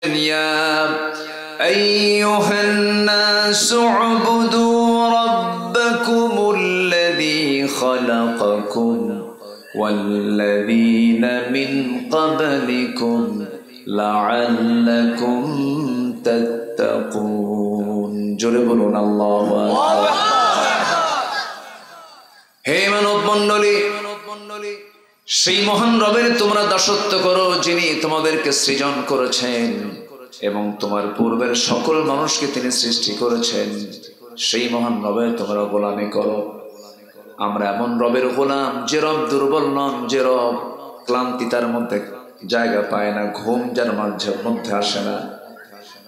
يا أيها الناس اعبدوا ربكم الذي خلقكم والذين من قبلكم لعلكم تتقون জোরে বলুন আল্লাহু আকবার। হে মানব মণ্ডলী, সেই মহান রবের তোমরা দাসত্ব করো যিনি তোমাদেরকে সৃজন করেছেন এবং তোমার পূর্বের সকল মানুষকে তিনি সৃষ্টি করেছেন। সেই মহান রবের তোমরা গোলামি করো। আমরা এমন রবের গোলাম যে রব দুর্বল নন, যে রব ক্লান্তি তার মধ্যে জায়গা পায় না, ঘুম যার মধ্যে আসে না,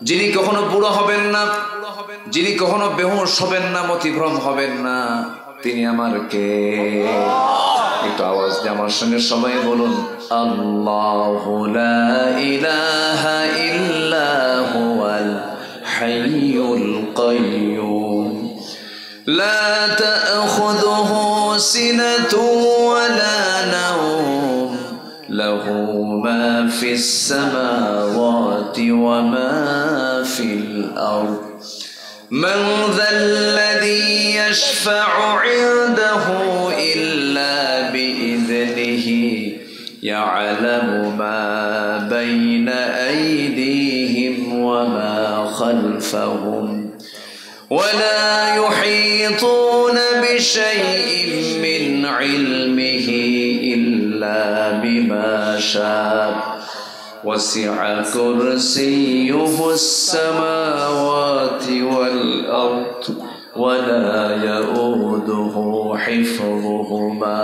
যিনি কখনো বুড়ো হবেন না, যিনি কখনো বেহুশ হবেন না, মতিভ্রম হবেন না, তিনি আমার কে? একটু আওয়াজ দিয়ে আমার সঙ্গে সবাই বলুন, আল্লাহু লা ইলাহা ইল্লা হুয়াল হাইয়ুল কাইয়্যুম লা তা'খুযুহু সিনাতুন ওয়া লা নাওম লাহু মা ফিস সামাওয়াতি ওয়া মা ফিল আরদ من ذا الذي يشفع عنده إلا بإذنه يعلم ما بين أيديهم وما خلفهم ولا يحيطون بشيء من علمه إلا بما شاء وسع كرسيه السماوات والأرض ولا يؤوده حفظهما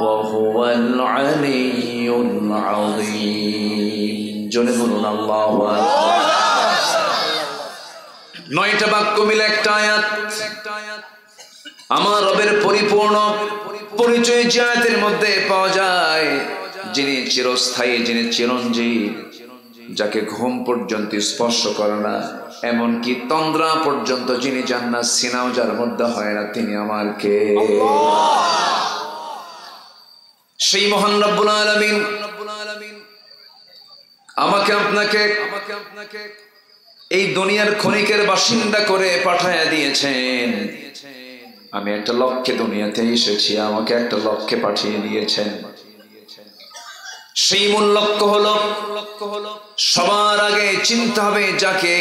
وهو العلي العظيم جنبنا الله أكبر। নয়টা বাক্য মিলে একটা আয়াত। আমার রবের পরিপূর্ণ পরিচয় যে আয়াতের মধ্যে পাওয়া যায়, যিনি চিরস্থায়ী, যিনি চিরঞ্জীব, যাকে ঘুম পর্যন্ত স্পর্শ করে না, এমনকি তন্দ্রা পর্যন্ত যিনি জান্নাত সিনাও যার মধ্যে হয় না, তিনি আমার কে? সেই মহান রব্বুল আলামিন আমাকে আপনাকে এই দুনিয়ার ক্ষণিকের বাসিন্দা করে পাঠায়া দিয়েছেন। আমি একটা লক্ষ্যে দুনিয়াতে এসেছি, আমাকে একটা লক্ষ্যে পাঠিয়ে দিয়েছেন। সেই মূল লক্ষ্য হলো সবার আগে চিনতে হবে যাকে,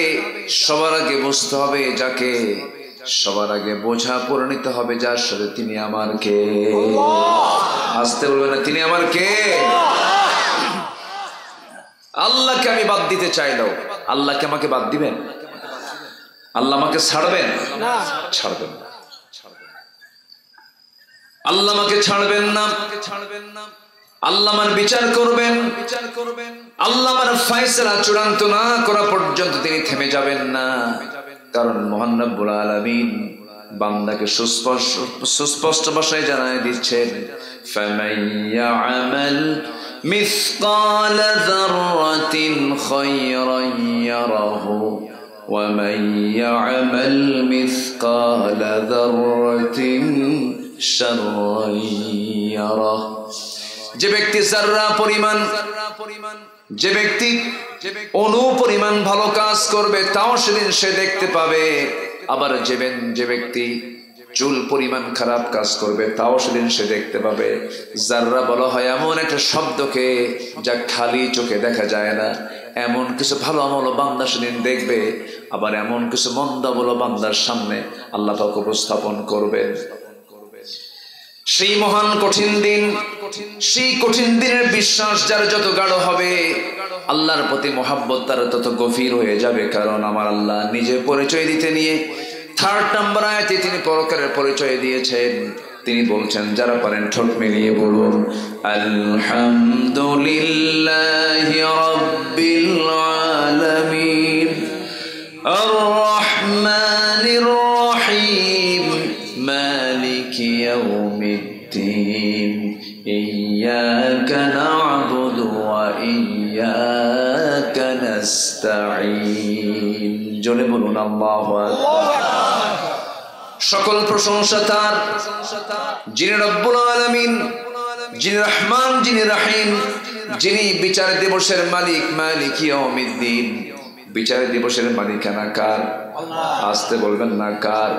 সবার আগে বুঝতে হবে যাকে, সবার আগে বোঝা পরিণত হবে যার সাথে, তিনি আমার কে? আসতে বলবে না, তিনি আমার কে? আল্লাহকে আমি বাদ দিতে চাইলেও আল্লাহকে আমাকে বাদ দিবেন? আল্লাহ আমাকে ছাড়বেন? ছাড়বেন না। আল্লাহ আমাকে ছাড়বেন না। আল্লাহ আমার বিচার করবেন। আল্লাহ আমার ফয়সালা চূড়ান্ত না করা পর্যন্ত তিনি থেমে যাবেন না। কারণ মহান রব্বুল আলামিন বান্দাকে সুস্পষ্ট ভাষায় জানায় দিচ্ছেন, ফামান ইয়া'মাল মিসকালা যাররাতিন খায়রান ইয়ারাহু ওয়া মান ইয়া'মাল মিসকালা যাররাতিন শাররান ইয়ারাহু। যে ব্যক্তি যাররা পরিমাণ, যে ব্যক্তি অণু পরিমাণ ভালো কাজ করবে তাও সেদিন সে দেখতে পাবে। আবার যে ব্যক্তি চুল পরিমাণ খারাপ কাজ করবে তাও সেদিন সে দেখতে পাবে। যাররা বলা হয় এমন একটা শব্দকে যা খালি চোখে দেখা যায় না। এমন কিছু ভালো আমল বান্দা সেদিন দেখবে, আবার এমন কিছু মন্দ আমল বান্দার সামনে আল্লাহ পাক উপস্থাপন করবেন। সেই মহান কঠিন দিন, সেই কঠিন দিনের বিশ্বাস যার যত গাঢ় হবে, আল্লাহর প্রতি মহাব্বত তার তত গভীর হয়ে যাবে। কারণ আমার আল্লাহ নিজে পরিচয় দিতে নিয়ে 3 নম্বর আয়াতে তিনি পরকালের পরিচয় দিয়েছেন। তিনি বলছেন, যারা পারেন ঠোঁট মিলিয়ে বলুন, আলহামদুলিল্লাহি রাব্বিল আলামিন আর রহমানির রহিম মালিকি ইয়াউমিদ্দিন ইয়্যাকা না'বুদু ওয়া ইয়্যাকা নাস্তাঈন। জোরে বলুন আল্লাহু আকবার। সকল প্রশংসা তার, যিনি রব্বুল আলামিন, যিনি রহমান, যিনি রহিম, যিনি বিচার দিবসের মালিক, মালিক ইয়াউমিদ্দিন। বিচার দিবসের মালিকানা কার? আসতে বলবেন না কার?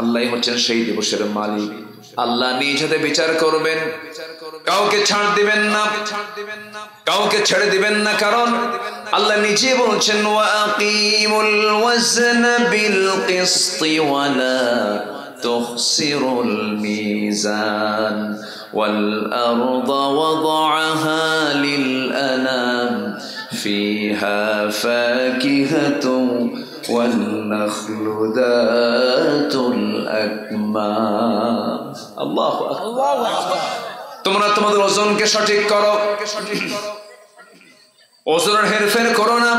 আল্লাহ হচ্ছেন সেই দিবসের মালিক। আল্লাহ নিজ হাতে বিচার করবেন, কাউকে ছাড় দিবেন না, কাউকে ছেড়ে দিবেন না। কারণ আল্লাহ নিজে বলছেন ওয়াকিমুল ওয়াজনা বিল কিসতি ওয়ালা তুখসিরুল মিজান ওয়াল আরদা ওয়াদাআহা লিল আনাম ফিহা ফাকিহাতুন ওয়ান নাখলু যাতুল আকমাম। আল্লাহু আকবার। তোমরা তোমাদের ওজনকে সঠিক করো, ওজনের হেরফের করো না।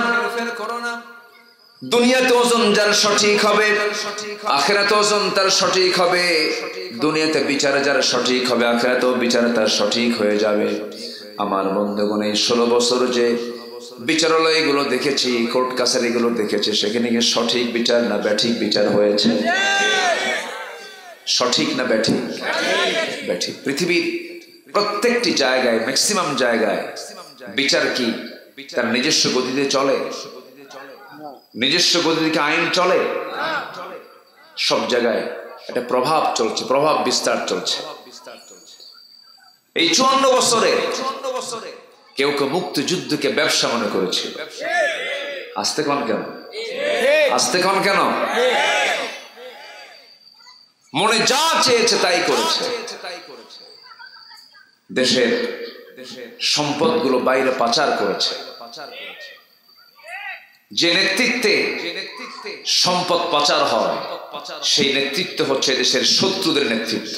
দুনিয়াতে ওজন যার সঠিক হবে, আখিরাতে ওজন তার সঠিক হবে। দুনিয়াতে বিচার যার সঠিক হবে, আখিরাতেও বিচার তার সঠিক হয়ে যাবে। আমার বন্ধুগণ, এই 16 বছর যে বিচারালয়গুলো দেখেছি, কোর্ট কাছারিগুলো দেখেছি, সেখানে গিয়ে সঠিক বিচার না ব্যাঠিক বিচার হয়েছে? সঠিক না ব্যাঠিক? ব্যাঠিক। পৃথিবীর প্রত্যেকটি জায়গায়, ম্যাক্সিমাম জায়গায় বিচার কি তার নিজস্ব গতিতে চলে? নিজস্ব গতিতে আইন চলে? সব জায়গায় একটা প্রভাব চলছে, প্রভাব বিস্তার চলছে। এই 54 বছরে কেউ কেউ মুক্তিযুদ্ধকে ব্যবসা মনে করেছে। আসতে কন কেন? আসতে কন কেন? মনে যা চেয়েছে তাই করেছে। দেশের সম্পদগুলো বাইরে পাচার করেছে। যে নেতৃত্বে সম্পদ পাচার হয়, সেই নেতৃত্ব হচ্ছে দেশের শত্রুদের নেতৃত্ব।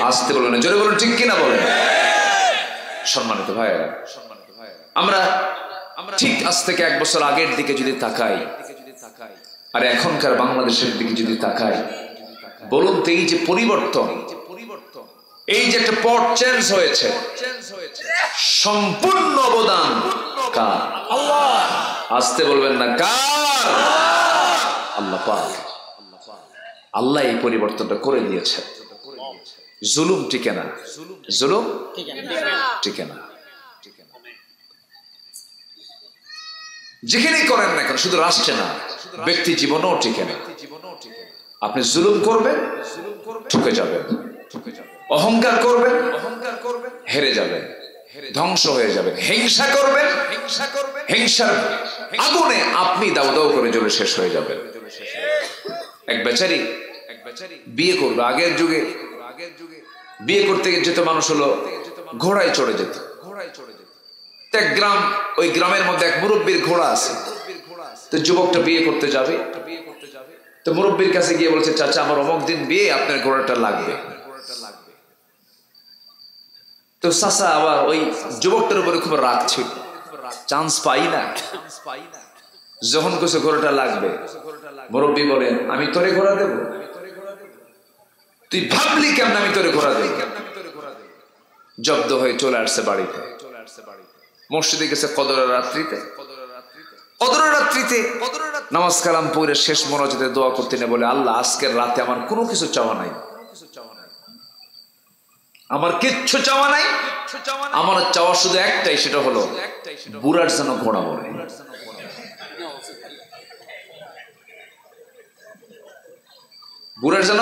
আসতে বলুন, জোরে বলুন, ঠিক কিনা বলেন? সম্মানিত ভাইয়েরা, আমরা ঠিক আজ থেকে 1 বছর আগের দিকে যদি তাকাই আর এখনকার বাংলাদেশের দিকে যদি তাকাই, বলুন তো এই যে পরিবর্তন, এই যে একটা পট চেঞ্জ হয়েছে, সম্পূর্ণ অবদান কার? আসতে বলবেন না কার? আল্লাহ পাক। আল্লাহ এই পরিবর্তনটা করে দিয়েছে। জুলুম টিকে না, জুলুম টিকে না। যেখানেই করেন না কেন, শুধু রাষ্ট্রে না, ব্যক্তি জীবনেও টিকে না। আপনি জুলুম করবেন, ঠকে যাবেন। অহংকার করবেন, হেরে যাবেন, ধ্বংস হয়ে যাবেন। হিংসা করবেন, হিংসার আগুনে আপনি দাউ দাউ করে জ্বলে শেষ হয়ে যাবেন। এক বেচারি বিয়ে করবে। আগের যুগে বিয়ে করতে যেত মানুষ হলো ঘোড়ায় চড়ে যেত। এক গ্রাম, ওই গ্রামের মধ্যে এক মুরব্বীর ঘোড়া আছে। তো যুবকটা বিয়ে করতে যাবে, তো মুরব্বীর কাছে গিয়ে বলছে, চাচা আমার অমুক দিন বিয়ে, আপনার ঘোড়াটা লাগবে। তো চাচা আবার ওই যুবকটার উপরে খুব রাগ ছিল, চান্স পাই না। যখন কিছু ঘোড়াটা লাগবে, মুরব্বী বলেন, আমি তোরে ঘোড়া দেব? তুই ভাবলি কেমন আমি তোরে ঘোড়া দেব? জব্দ হয়ে চলে আসছে বাড়িতে। মসজিদে গেছে কদরের রাত্রিতে। নামাজ কালাম পড়ে শেষ মোনাজাতে দোয়া করতে নেই, বলে, আল্লাহ আজকের রাতে আমার কোনো কিছু চাওয়া নাই, আমার কিচ্ছু চাওয়া নাই। আমার চাওয়া শুধু একটাই, সেটা হলো বুড়ার যেন ঘোড়া মরে। বুড়ার যেন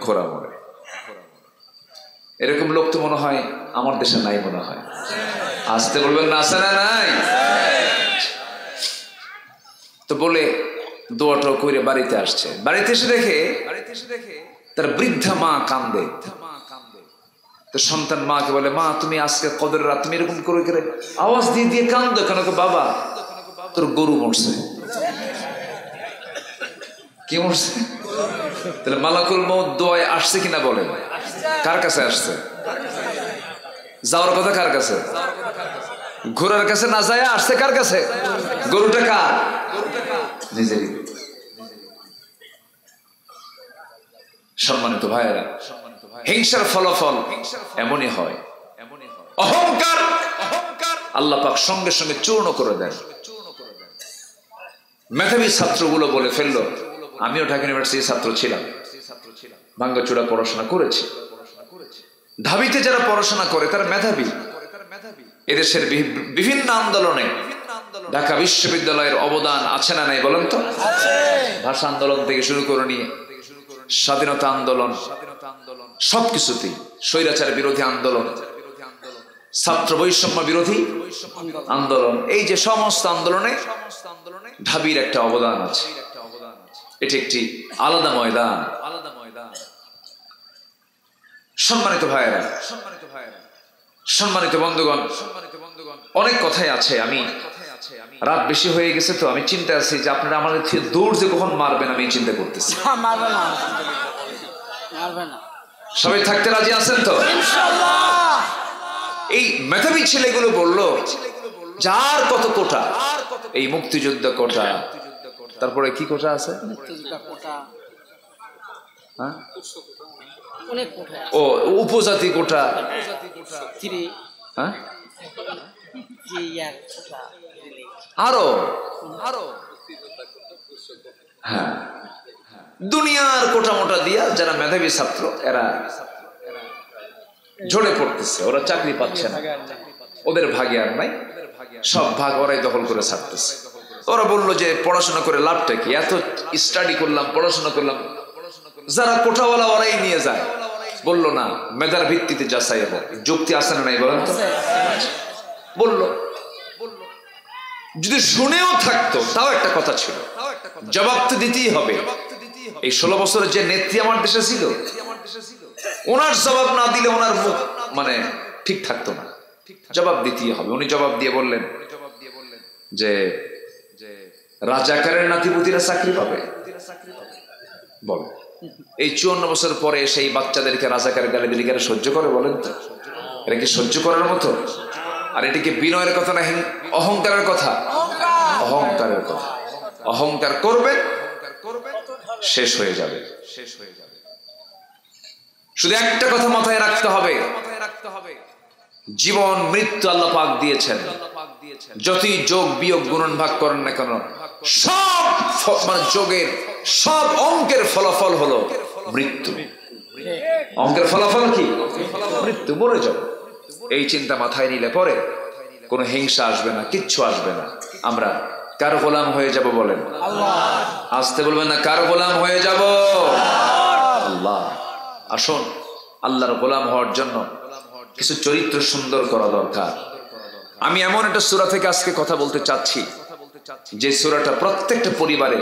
ঘোড়া মরে। এরকম লোক তো মনে হয় আমার দেশে নাই, মনে হয়। আসতে বলবেন না, আছে না নাই? তো বলে দোয়াটা করে বাড়িতে আসছে। বাড়িতে এসে দেখে তার বৃদ্ধা মা কান্দে। তো সন্তান মাকে বলে, মা তুমি আজকে কদরের রাত তুমি এরকম করে করে আওয়াজ দিয়ে দিয়ে কান্দো কেন? বাবা তোর গরু মরছে। কি মরছে? তাহলে মালাকুল মউত দোয়ায় আসছে কিনা বলেন? কার কাছে আসছে? যাওয়ার কথা কার কাছে? ঘোড়ার কাছে না যায় আসছে কার কাছে? গরুটা কার? নিজেরই। সম্মানিত ভাইয়েরা, হিংসার ফলাফল এমনই হয়। অহংকার আল্লাহ পাক সঙ্গে সঙ্গে চূর্ণ করে দেন। মেধাবী ছাত্রগুলো বলে ফেললো, আমিও ঢাকা ইউনিভার্সিটির ছাত্র ছিলাম, ভাঙ্গাচোরা পড়াশোনা করেছি, ঢাবিতে যারা পড়াশোনা করে তারা মেধাবী। এদেশের বিভিন্ন আন্দোলনে ঢাকা বিশ্ববিদ্যালয়ের অবদান আছে না নাই বলেন তো? ভাষা আন্দোলন থেকে শুরু করে নিয়ে স্বাধীনতা আন্দোলন, সবকিছুতেই স্বৈরাচার বিরোধী আন্দোলন, ছাত্র বৈষম্য বিরোধী আন্দোলন, এই যে সমস্ত আন্দোলনে ঢাবির একটা অবদান আছে। এটি একটি আলাদা ময়দান। সম্মানিত ভাইয়েরা, সম্মানিত বন্ধুগণ, অনেক কথাই আছে। আমি রাত বেশি হয়ে গেছে তো আমি চিন্তা আছি যে আপনারা আমাদের দৌড় যে কখন মারবেন আমি চিন্তা করতেছি। সবাই থাকতে রাজি আছেন তো? এই মেধাবী ছেলেগুলো বলল যার কত কোটা, এই মুক্তিযুদ্ধ কোটা, তারপরে কি কোটা আছে, ও উপজাতি কোটা, আরো আরো হ্যাঁ, দুনিয়ার কোটা মোটা দিয়া যারা মেধাবী ছাত্র এরা ঝরে পড়তেছে, ওরা চাকরি পাচ্ছে না, ওদের ভাগে আর নাই, সব ভাগ ওরাই দখল করে ছাড়তেছে। ওরা বললো যে পড়াশোনা করে লাভটা কি, এত স্টাডি করলাম, পড়াশোনা করলাম, যারা কোটাওয়ালা ওরাই নিয়ে যায়। বললো না, মেধার ভিত্তিতে যাচাই হোক। যুক্তি আসে না নাই বলেন তো? বললো যদি শুনেও থাকতো তাও একটা কথা ছিল, জবাব তো দিতেই হবে। এই 16 বছরের যে নেত্রী আমার দেশে ছিল, ওনার জবাব না দিলে ওনার মুখ মানে ঠিক থাকতো না, জবাব দিতেই হবে। উনি জবাব দিয়ে বললেন যে রাজাকারের নাতিপুতিরা চাকরি পাবে। বল, এই 54 বছর পরে সেই বাচ্চাদেরকে রাজাকারের গালি দিলে এরা সহ্য করে বলেন তো? এরা কি সহ্য করার মতো? আর এটি কি বিনয়ের কথা না অহংকারের কথা? অহংকারের কথা। অহংকার করবে, শেষ হয়ে যাবে, শেষ হয়ে যাবে। শুধু একটা কথা মাথায় রাখতে হবে, জীবন মৃত্যু আল্লাহ পাক দিয়েছেন, যতই যোগ বিয়োগ গুণন ভাগ করেন না কেন, সব মানে যোগের সব অঙ্কের ফলাফল হলো মৃত্যু। অঙ্কের ফলাফল কি? মৃত্যু, মরে যাবে। এই চিন্তা মাথায় নিলে পরে কোনো হিংসা আসবে না, কিচ্ছু আসবে না। আমরা কার গোলাম হয়ে যাব বলেন? আসতে বলবেন না, কার গোলাম হয়ে যাব? আল্লাহ। আসুন, আল্লাহর গোলাম হওয়ার জন্য কিছু চরিত্র সুন্দর করা দরকার। আমি এমন একটা সূরা থেকে আজকে কথা বলতে চাচ্ছি যে সূরাটা প্রত্যেকটা পরিবারে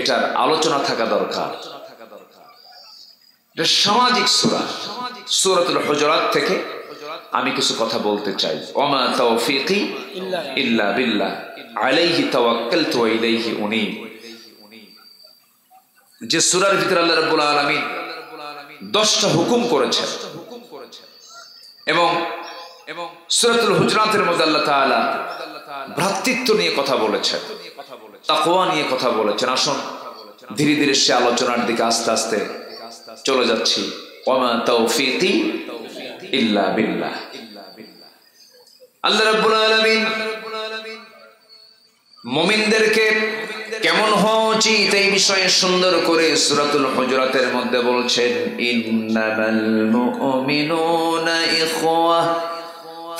এটার আলোচনা থাকা দরকার। এটা সামাজিক সূরা, সূরাতুল হুজুরাত থেকে আমি কিছু কথা বলতে চাই। ওমা তাওফীকি ইল্লা বিল্লাহ আলাইহি তাওয়াক্কালতু ওয়া ইলাইহি উনীব। যে সূরার ভিতরে আল্লাহ রাব্বুল আলামিন 10টা হুকুম করেছেন এবং সূরাতুল হুজুরাতের মধ্যে আল্লাহ তাআলা ভ্রাতৃত্ব নিয়ে কথা বলেছেন, তাকওয়া নিয়ে কথা বলেছেন। আসুন ধীরে ধীরে সে আলোচনার দিকে আস্তে আস্তে চলে যাচ্ছি। ওমা তাওফীকি ইল্লা বিল্লাহ। আল্লাহ রাব্বুল আলামিন মুমিনদেরকে কেমন হওয়া উচিত এই বিষয়ে সুন্দর করে সূরাতুল হুজুরাতের মধ্যে বলছেন, ইন্নামাল মুমিনুনা ইখওয়া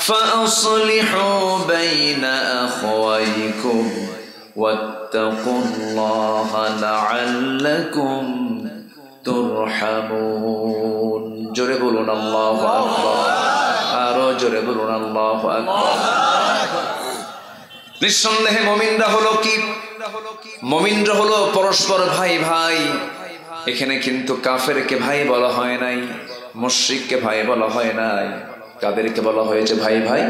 ফাআসলিহু বাইনা আখওয়াইকুম ওয়াত্তাকুল্লাহা লাআল্লাকুম তুরহামুন। জোরে বলুন আল্লাহু আকবার, আরো জোরে বলুন আল্লাহু আকবার। নিঃসন্দেহে মুমিনরা হলো কি? মুমিনরা হলো পরস্পর ভাই ভাই। এখানে কিন্তু কাফেরকে ভাই বলা হয় নাই, মুশরিককে ভাই বলা হয় নাই। কাদেরকে বলা হয়েছে ভাই ভাই?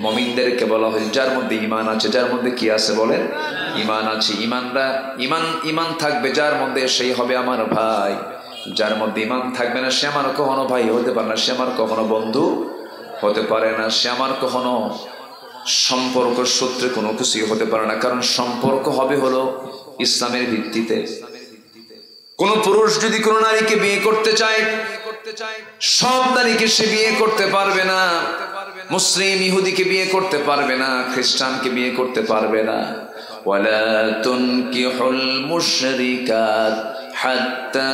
মুমিনদেরকে বলা হয়েছে যার মধ্যে ঈমান আছে। যার মধ্যে কি আছে বলেন? ঈমান আছে। ঈমান থাকবে যার মধ্যে, সেই হবে আমার ভাই। যার মধ্যে ঈমান থাকবে না সে আমার কখনো ভাই হতে পারে না, সে আমার কখনো বন্ধু হতে পারে না, সে আমার কখনো সম্পর্ক সূত্রে কোনো কিছুই হতে পারে না। কারণ সম্পর্ক হবে হলো ইসলামের ভিত্তিতে। কোন পুরুষ যদি কোনো নারীকে বিয়ে করতে চায়, সব নারীকে সে বিয়ে করতে পারবে না। মুসলিম ইহুদিকে বিয়ে করতে পারবে না, খ্রিস্টানকে বিয়ে করতে পারবে না। ওয়ালা তুনকিহুল মুশরিকাত হাত্তা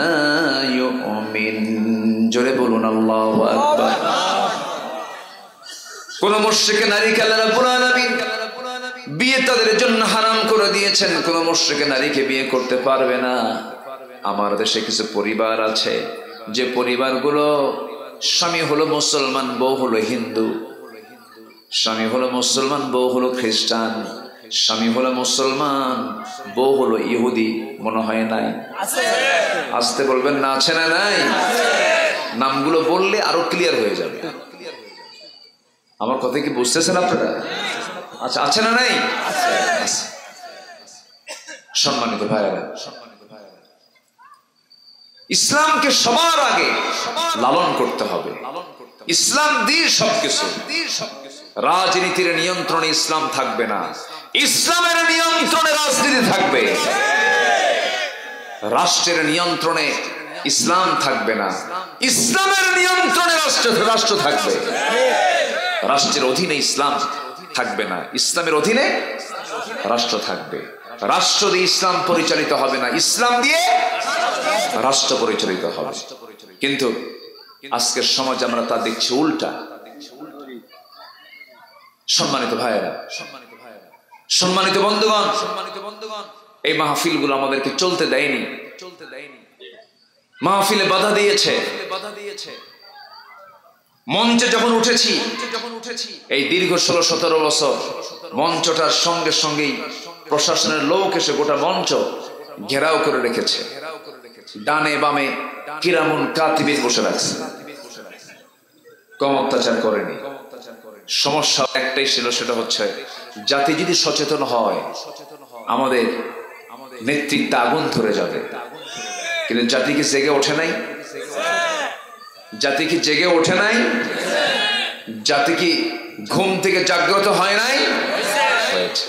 ইউমিন। জোরে বলুন আল্লাহু আকবার। কোন মুশরিকে নারীকে আল্লাহ রাব্বুল আলামিন বিয়ে তাদের জন্য হারাম করে দিয়েছেন। কোন মুশরিকে নারীকে বিয়ে করতে পারবে না। আমার দেশে কিছু পরিবার আছে যে পরিবারগুলো স্বামী হলো মুসলমান, বউ হলো হিন্দু, স্বামী হলো মুসলমান, বউ হলো খ্রিস্টান, স্বামী হলো মুসলমান, বউ হলো ইহুদি। মনে হয় নাই? আসতে বলবেন না, আছে না নাই? নামগুলো বললে আরো ক্লিয়ার হয়ে যাবে। আমার কথা কি বুঝতেছেন আপনারা? আচ্ছা, আছে না নাই? সম্মানিত ভাইয়েরা, ইসলামকে সবার আগে লালন করতে হবে। ইসলাম দিয়ে সবকিছু। রাজনীতির নিয়ন্ত্রণে ইসলাম থাকবে না, ইসলামের নিয়ন্ত্রণে রাজনীতি থাকবে। রাষ্ট্রের নিয়ন্ত্রণে ইসলাম থাকবে না, ইসলামের নিয়ন্ত্রণে রাষ্ট্র থাকবে। রাষ্ট্রের অধীনে ইসলাম থাকবে না, ইসলামের অধীনে রাষ্ট্র থাকবে। রাষ্ট্র দিয়ে ইসলাম পরিচালিত হবে না, ইসলাম দিয়ে রাষ্ট্র পরিচালিত হবে। কিন্তু আজকের সমাজ আমরা তা দেখছি উল্টা। সম্মানিত ভাইয়েরা, সম্মানিত বন্ধুগণ, এই মাহফিলগুলো আমাদেরকে চলতে দেয়নি। মাহফিলে বাধা দিয়েছে। মঞ্চে যখন উঠেছি, এই দীর্ঘ 16-17 বছর মঞ্চটার সঙ্গে সঙ্গেই প্রশাসনের লোক এসে গোটা মঞ্চ ঘেরাও করে রেখেছে। ডানে বামে কিরামুন কাতিবিন বসে রাখছে। কম অত্যাচার করেনি। সমস্যা একটাই ছিল, সেটা হচ্ছে জাতি যদি সচেতন হয় আমাদের নেতৃত্বে আগুন ধরে যাবে। কিন্তু জাতি কি জেগে ওঠে নাই? জাতি কি জেগে ওঠে নাই? জাতি কি ঘুম থেকে জাগ্রত হয় নাই? হয়েছে।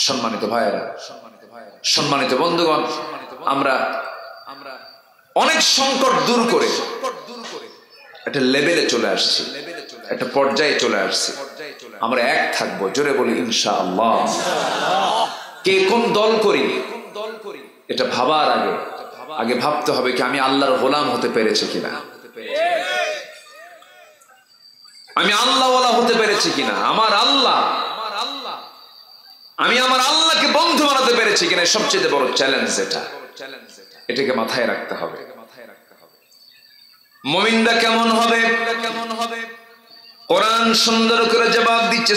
সম্মানিত ভাইয়েরা, সম্মানিত বন্ধুগণ, আমরা অনেক সংকট দূর করে একটা লেভেলে চলে আসছি, একটা পর্যায়ে চলে আসছি। আমরা এক থাকবো, জোরে বলি ইনশাআল্লাহ। কে কোন দল করি এটা ভাবার আগে ভাবতে হবে কি আমি আল্লাহর গোলাম হতে পেরেছি কিনা, আমি আল্লাহওয়ালা হতে পেরেছি কিনা, আমি আমার আল্লাহকে বন্ধু বানাতে পেরেছি কিনা। সবচেয়ে বড় চ্যালেঞ্জ এটাকে মাথায় রাখতে হবে। মুমিনরা কেমন হবে? কোরআন সুন্দর করে জবাব দিচ্ছে।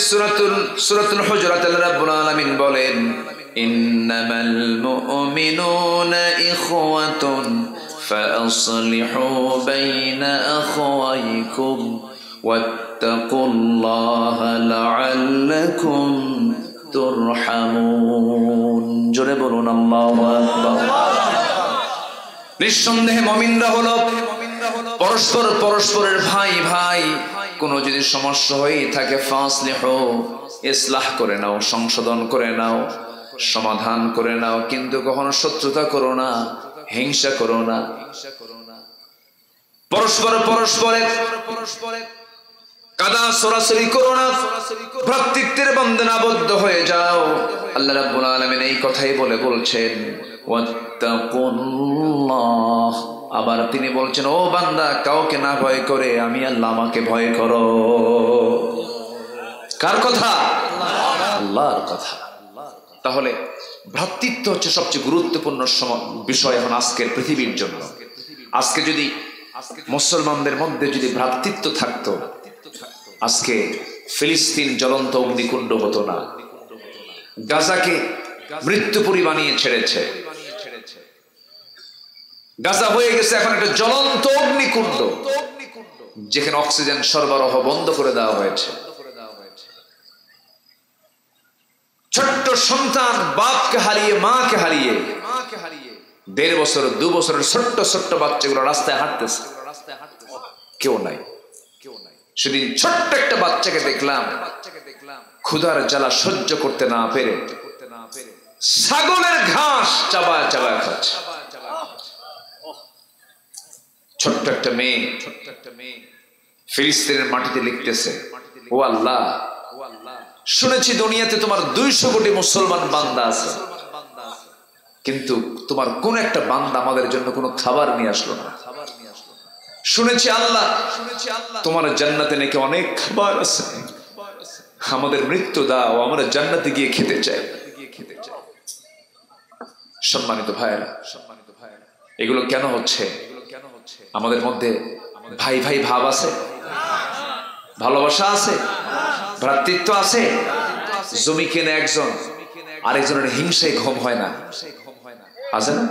সূরাতুল হুজুরাত আল্লাহ রাব্বুল আলামিন বলেন, ইন্নামাল মুমিনুনা ইখওয়াতুন ফাআসলিহু বাইনা আখওয়াইকুম ওয়াত্তাকুল্লাহা লাআল্লাকুম তুরহামুন। জোরে বলুন আল্লাহু আকবার। নিঃসন্দেহে মুমিনরা হলো পরস্পরের ভাই। কোনো যদি সমস্যা হয়ে থাকে ফাসলিহু, ইসলাহ করে নাও, সংশোধন করে নাও, সমাধান করে নাও। কিন্তু কখনো শত্রুতা করো না, হিংসা করো না। পরস্পরের কাদা সরাসরি করো না, ভ্রাতৃত্বের বন্ধনে আবদ্ধ হয়ে যাও। আল্লাহ রাব্বুল আলামিন এই কথাই বলছেন ওয়াত্তাকুল্লাহ। আবার তিনি বলছেন, ও বান্দা, কাউকে না ভয় করে আমি আল্লাহ আমাকে ভয় করো। কার কথা? আল্লাহর কথা। তাহলে ভ্রাতৃত্ব হচ্ছে সবচেয়ে গুরুত্বপূর্ণ বিষয় এখন আজকের পৃথিবীর জন্য। আজকে যদি মুসলমানদের মধ্যে যদি ভ্রাতৃত্ব থাকতো, আজকে ফিলিস্তিন জ্বলন্ত অগ্নিকুণ্ড হতো না। গাজাকে মৃত্যুপুরী বানিয়ে ছেড়েছে। গাজা হয়ে গেছে এখন একটা জ্বলন্ত অগ্নিকুণ্ড, যেখানে অক্সিজেন সরবরাহ বন্ধ করে দেওয়া হয়েছে। ছোট্ট সন্তান বাপকে হারিয়ে, মাকে হারিয়ে, 1.5 বছর 2 বছরের ছোট্ট বাচ্চাগুলো রাস্তায় হাঁটতেছে, কেউ নাই। সেদিন ছোট্ট একটা বাচ্চাকে দেখলাম, ক্ষুধার জ্বালা সহ্য করতে না পেরে ছাগলের ঘাস চাবায় খাচ্ছে। ছোট্ট একটা মেয়ে ফিলিস্তিনের মাটিতে লিখতেছে, ও আল্লাহ, শুনেছি দুনিয়াতে তোমার 200 কোটি মুসলমান বান্দা আছে, কিন্তু তোমার কোন একটা বান্দা আমাদের জন্য কোনো খাবার নিয়ে আসলো না। শুনেছি আল্লাহ তোমার জান্নাতে নাকি অনেক খাবার আছে, আমাদের মৃত্যু দাও, আমরা জান্নাতে গিয়ে খেতে চাই। সম্মানিত ভাইয়েরা, এগুলো কেন হচ্ছে? আমাদের মধ্যে ভাই ভাই ভাব আছে, ভালোবাসা আছে, ভ্রাতৃত্ব আছে। জমি কিনে একজন আরেকজনের হিংসায় ঘুম হয় না, আছে না?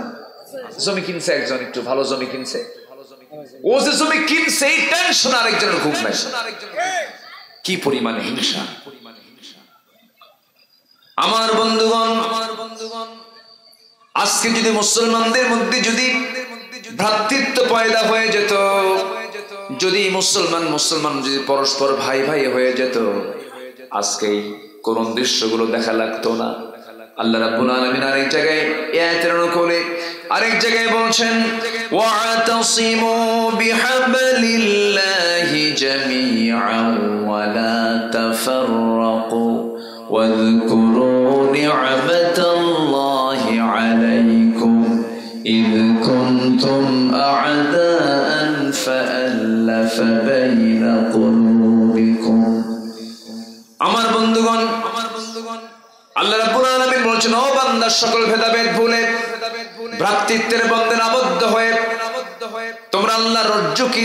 জমি কিনছে একজন, একটু ভালো জমি কিনছে, ও যে জমি কিনছে এই টেনশন আরেকজনের ঘুম নাই। কি পরিমাণে হিংসা! আমার বন্ধুগণ, আজকে যদি মুসলমানদের মধ্যে যদি ভ্রাতৃত্ব পয়দা হয়ে যেত, যদি মুসলমান যদি পরস্পর ভাই ভাই হয়ে যেত, আজকে এই করুণ দৃশ্যগুলো দেখা লাগতো না। আল্লাহ রাব্বুল আলামিন আরেক জায়গায় আয়াতের অনুকূলে আরেক জায়গায় বলছেন, ওয়াতাসিমু বিহাবলিল্লাহি জামিআন ওয়া লা তাফাররাকু ওয়াযকুরু নি'মাতাল্লাহি আলাইকুম ইয কুনতুম আ'দাআন ফাআল্লাফা বাইনা কুলুবিকুম। আমার বন্ধুগণ, আল্লাহ রাব্বুল আলামিন বলছেন, ও বান্দা, সকল ভেদাভেদ ভুলে ভ্রাতৃত্বের বন্ধনে আবদ্ধ হয়ে তোমরা আল্লাহর রজ্জুকে,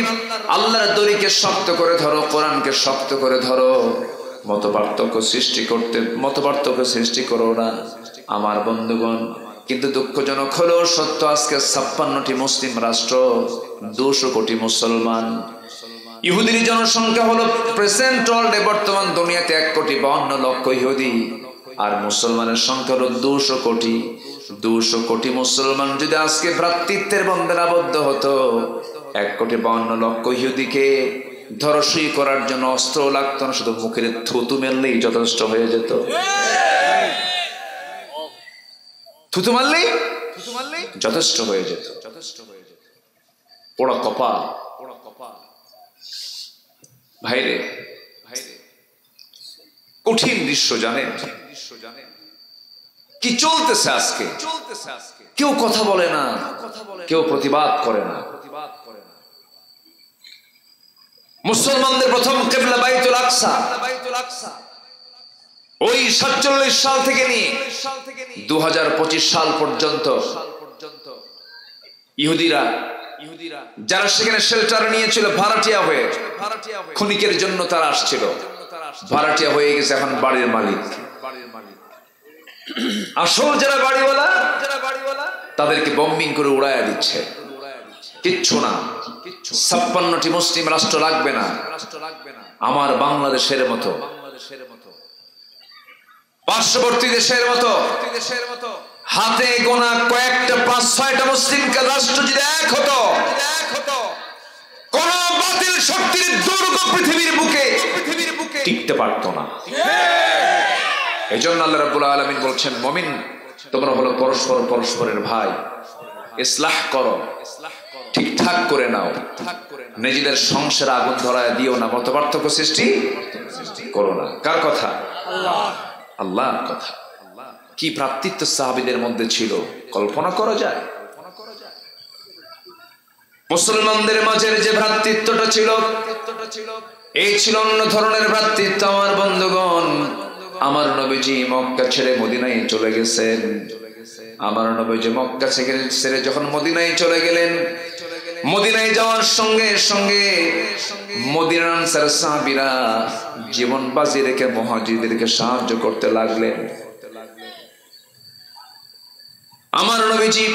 আল্লাহর দড়িকে শক্ত করে ধরো, কোরআনকে শক্ত করে ধরো। মতপার্থক্য সৃষ্টি করো না আমার বন্ধুগণ। কিন্তু দুঃখজনক হলো সত্য, আজকে 56টি মুসলিম রাষ্ট্র, 200 কোটি মুসলমান। ইহুদির জনসংখ্যা হলো প্রেজেন্ট ওয়ার্ল্ডে, বর্তমান দুনিয়াতে 1,52,00,000 ইহুদি, আর মুসলমানের সংখ্যা হলো 200 কোটি। 200 কোটি মুসলমান যদি আজকে ভ্রাতৃত্বের বন্ধনে আবদ্ধ হতো, 1,52,00,000 ইহুদিকে ধরসই করার জন্য অস্ত্র লাগতো না, শুধু মুখের থুতু মেললেই যথেষ্ট হয়ে যেত। থুতু মারলেই যথেষ্ট হয়ে যেত। পোড়া কপাল ভাইরে, কঠিন দৃশ্য জানেন কি চলতেছে আজকে? কেউ কথা বলে না, কেউ প্রতিবাদ করে না। মুসলমানদের প্রথম কিবলা বাইতুল আকসা, ওই 47 সাল থেকে নিয়ে 2025 সাল পর্যন্ত ইহুদিরা যারা সেখানে শেল্টার নিয়েছিল ভাড়াটিয়া হয়ে, ক্ষণিকের জন্য তারা আসছিল, ভাড়াটিয়া হয়ে গেছে এখন বাড়ির মালিক। আসল যারা বাড়িওয়ালা তাদেরকে বম্বিং করে উড়াইয়া দিচ্ছে। কিচ্ছু না, 56টি মুসলিম রাষ্ট্র লাগবে না আমার বাংলাদেশের মতো, পার্শ্ববর্তী দেশের মতো হাতে গোনা কয়েকটা 5-6টা মুসলিম রাষ্ট্র যদি এক হতো, কোন বাতিল শক্তির দুর্গ পৃথিবীর বুকে টিকতে পারতো না। এজন্য আল্লাহ রাব্বুল আলামিন বলছেন, মুমিন তোমরা হলো পরস্পরের ভাই, ইসলাহ করো, ঠিকঠাক করে নাও, নিজেদের সংসারে আগুন ধরায় দিও না, মতপার্থক্য সৃষ্টি করো না। কার কথা? আল্লাহর কথা। কি ভ্রাতৃত্ব সাহাবীদের মধ্যে ছিল, কল্পনা করা যায়? মুসলমানদের মাঝের যে ভ্রাতৃত্বটা ছিল, এই ছিল অন্য ধরনের ভ্রাতৃত্ব। আমার বন্ধুগণ, আমার নবীজি মক্কা ছেড়ে মদিনায় চলে গেছেন। আমার নবীজি মক্কা ছেড়ে যখন মদিনায় চলে গেলেন, মদিনায় যাওয়ার সঙ্গে সঙ্গে মদিনার আনসার সাহাবীরা জীবন বাজি রেখে মুহাজিরদেরকে সাহায্য করতে লাগলেন। আমার নবীজি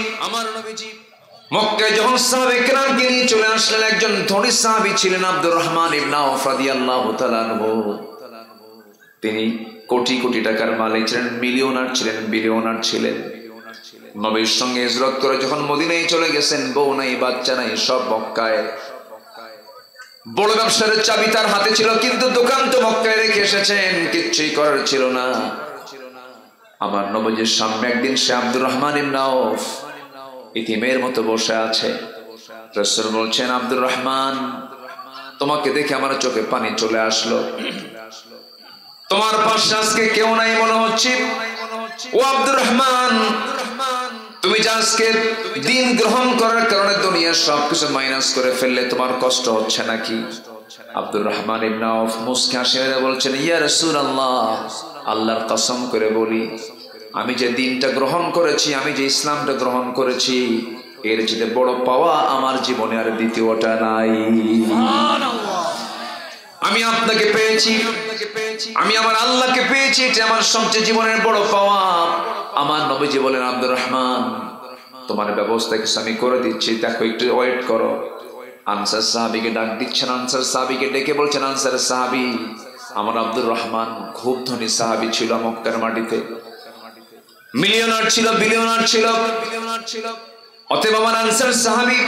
মক্কায় যখন সাহাবায়ে কেরামকে নিয়ে চলে আসলেন, একজন ধনী সাহাবী ছিলেন আব্দুর রহমান ইবনে আওফ রাদিয়াল্লাহু তাআলা আনহু। তিনি কোটি কোটি টাকার মালিক ছিলেন, বিলিয়নার ছিলেন। নবীর সঙ্গে হিজরত করে যখন মদিনায় চলে গেছেন, বউ নাই, বাচ্চা নাই, সব মক্কায়। বড় ব্যবসার চাবি তার হাতে ছিল, কিন্তু দোকান তো মক্কায় রেখে এসেছেন, কিচ্ছুই করার ছিল না। আমার নবীজির সামনে একদিন সে আব্দুর রহমান ইবনে আওফ ইতিমের মতো বসে আছে। রাসূল বলছেন, আব্দুর রহমান, তোমাকে দেখে আমার চোখে পানি চলে আসলো। তোমার পাশে আজকে কেউ নাই মনে হচ্ছে। ও আব্দুর রহমান, তুমি যে আজকে দিন গ্রহণ করার কারণে দুনিয়ার সবকিছু মাইনাস করে ফেললে, তোমার কষ্ট হচ্ছে নাকি? আব্দুর রহমান ইবনে আউফ মুস্কি হাসি মেরে বলছেন, ইয়া রাসূলুল্লাহ, আল্লাহর কসম করে বলি, আমি যে দিনটা গ্রহণ করেছি, আমি যে ইসলামটা গ্রহণ করেছি, এর চেয়ে বড় পাওয়া আমার জীবনে আর দ্বিতীয়টা নাই। আমি আপনাকে পেয়েছি, আমি আমার আল্লাহকে পেয়েছি, এটা আমার সবচেয়ে জীবনের বড় পাওয়া। আমার নবীজি বলেন, আব্দুর রহমান, তোমার ব্যবস্থা কিছু আমি করে দিচ্ছি, দেখো একটু ওয়েট করো। আনসার সাহাবীকে ডাক দিচ্ছেন, আনসার সাহাবীকে ডেকে বলছেন, আনসার সাহাবী, আমার আব্দুর রহমান খুব ধনী সাহাবী ছিল, মক্কার মাটিতে মিলিয়নার ছিল, বিলিয়নার ছিল। অতএব আমার আনসার সাহাবী,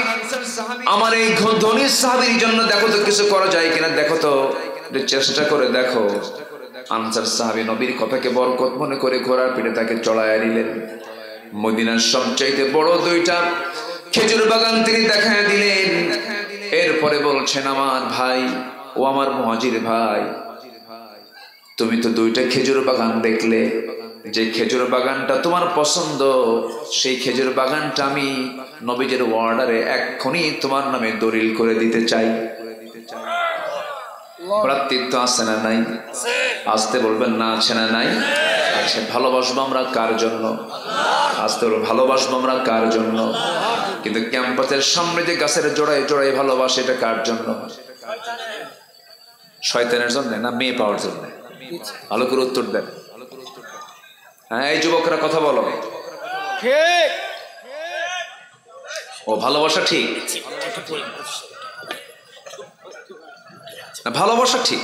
আমার এই ধনী সাহাবীর জন্য দেখো তো কিছু করা যায় কিনা, দেখো তো, চেষ্টা করে দেখো। আনসার সাহাবী নবীর কথাকে বরকত মনে করে ঘোড়ার পিঠে তাকে চড়াইয়া নিলেন। মদিনার সবচাইতে বড় দুইটা খেজুর বাগান তিনি দেখায় দিলেন। এরপরে বলছেন, আমার ভাই, ও আমার মুহাজির ভাই, তুমি তো দুইটা খেজুর বাগান দেখলে, যে খেজুর বাগানটা তোমার পছন্দ, সেই খেজুর বাগানটা আমি নবীজের অর্ডারে এক্ষুনি তোমার নামে দলিল করে দিতে চাই। ভ্রাতৃত্ব আছে না নাই? আসতে বলবেন না, আছে না নাই? আছে। ভালোবাসবো আমরা কার জন্য? আসতে বলবো, ভালোবাসবো আমরা কার জন্য? কিন্তু ক্যাম্পাসের সামনে যে গাছের জোড়ায় জোড়ায় ভালোবাসে, এটা কার জন্য? শয়তানের জন্য না মেয়ে পাওয়ার জন্য? ভালো করে উত্তর দেন। হ্যাঁ, এই যুবকরা কথা বলো। ও ভালোবাসা ঠিক, ভালোবাসা ঠিক,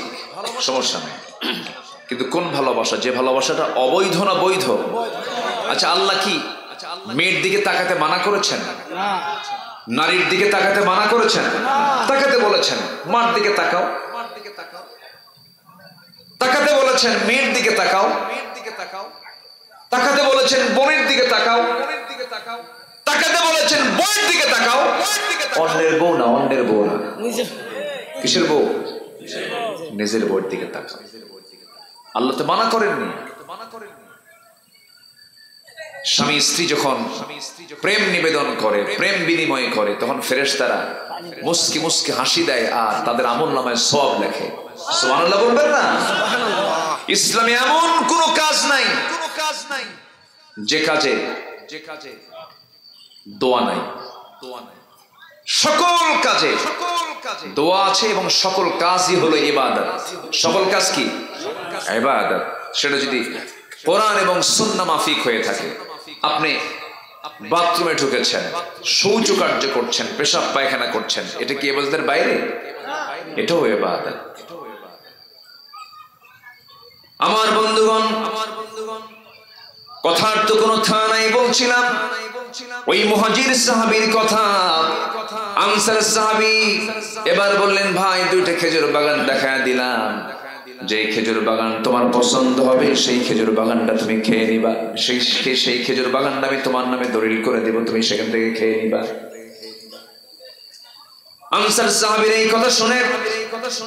সমস্যা নেই, কিন্তু কোন ভালোবাসা? যে ভালোবাসাটা অবৈধ না বৈধ? আচ্ছা, আল্লাহ কি মেয়ের দিকে তাকাতে মানা করেছেন? নারীর দিকে তাকাতে মানা করেছেন? তাকাতে বলেছেন, মার দিকে তাকাও। তাকাতে বলেছেন, মেয়ের দিকে তাকাও। তাকাতে বলেছেন, বোনের দিকে তাকাও। তাকাতে বলেছেন, বউয়ের দিকে তাকাও। অন্যের বউ না, অন্যের বউ না। কিসের বউ? নিজের বউয়ের দিকে তাকাও। আল্লাহ তো মানা করেননি। স্বামী স্ত্রী যখন প্রেম নিবেদন করে, প্রেম বিনিময় করে, তখন ফেরেশতারা মুস্কি মুস্কি হাসি দেয় আর তাদের আমলনামায় সওয়াব লেখে। সুবহানাল্লাহ বলবেন না? ইসলামে এমন কোন কাজ নাই যে কাজে দোয়া নাই। সকল কাজে দোয়া আছে এবং সকল কাজই হলো ইবাদত। সকল কাজ কি? ইবাদত। সেটা যদি কোরআন এবং সুন্নাহ মাফিক হয়ে থাকে, আপনি বাথরুমে ঢুকেছেন, শৌচ কার্য করছেন, পেশাব পায়খানা করছেন, এটা কি ইবাদতের বাইরে? এটাও ইবাদত। আমার বন্ধুগণ, কথার তো কোনো থা নাই। বলছিলাম ওই মুহাজির সাহাবীর কথা। আনসার সাহাবী এবার বললেন, ভাই, দুইটা খেজুর বাগান দেখায় দিলাম, যে খেজুর বাগান তোমার পছন্দ হবে সেই খেজুর বাগানটা তুমি খেয়ে নিবা। সেই খেজুর বাগানটা আমি তোমার নামে দলিল করে দেব, তুমি সেখান থেকে খেয়ে নিবা। আনসার সাহাবীর এই কথা শুনে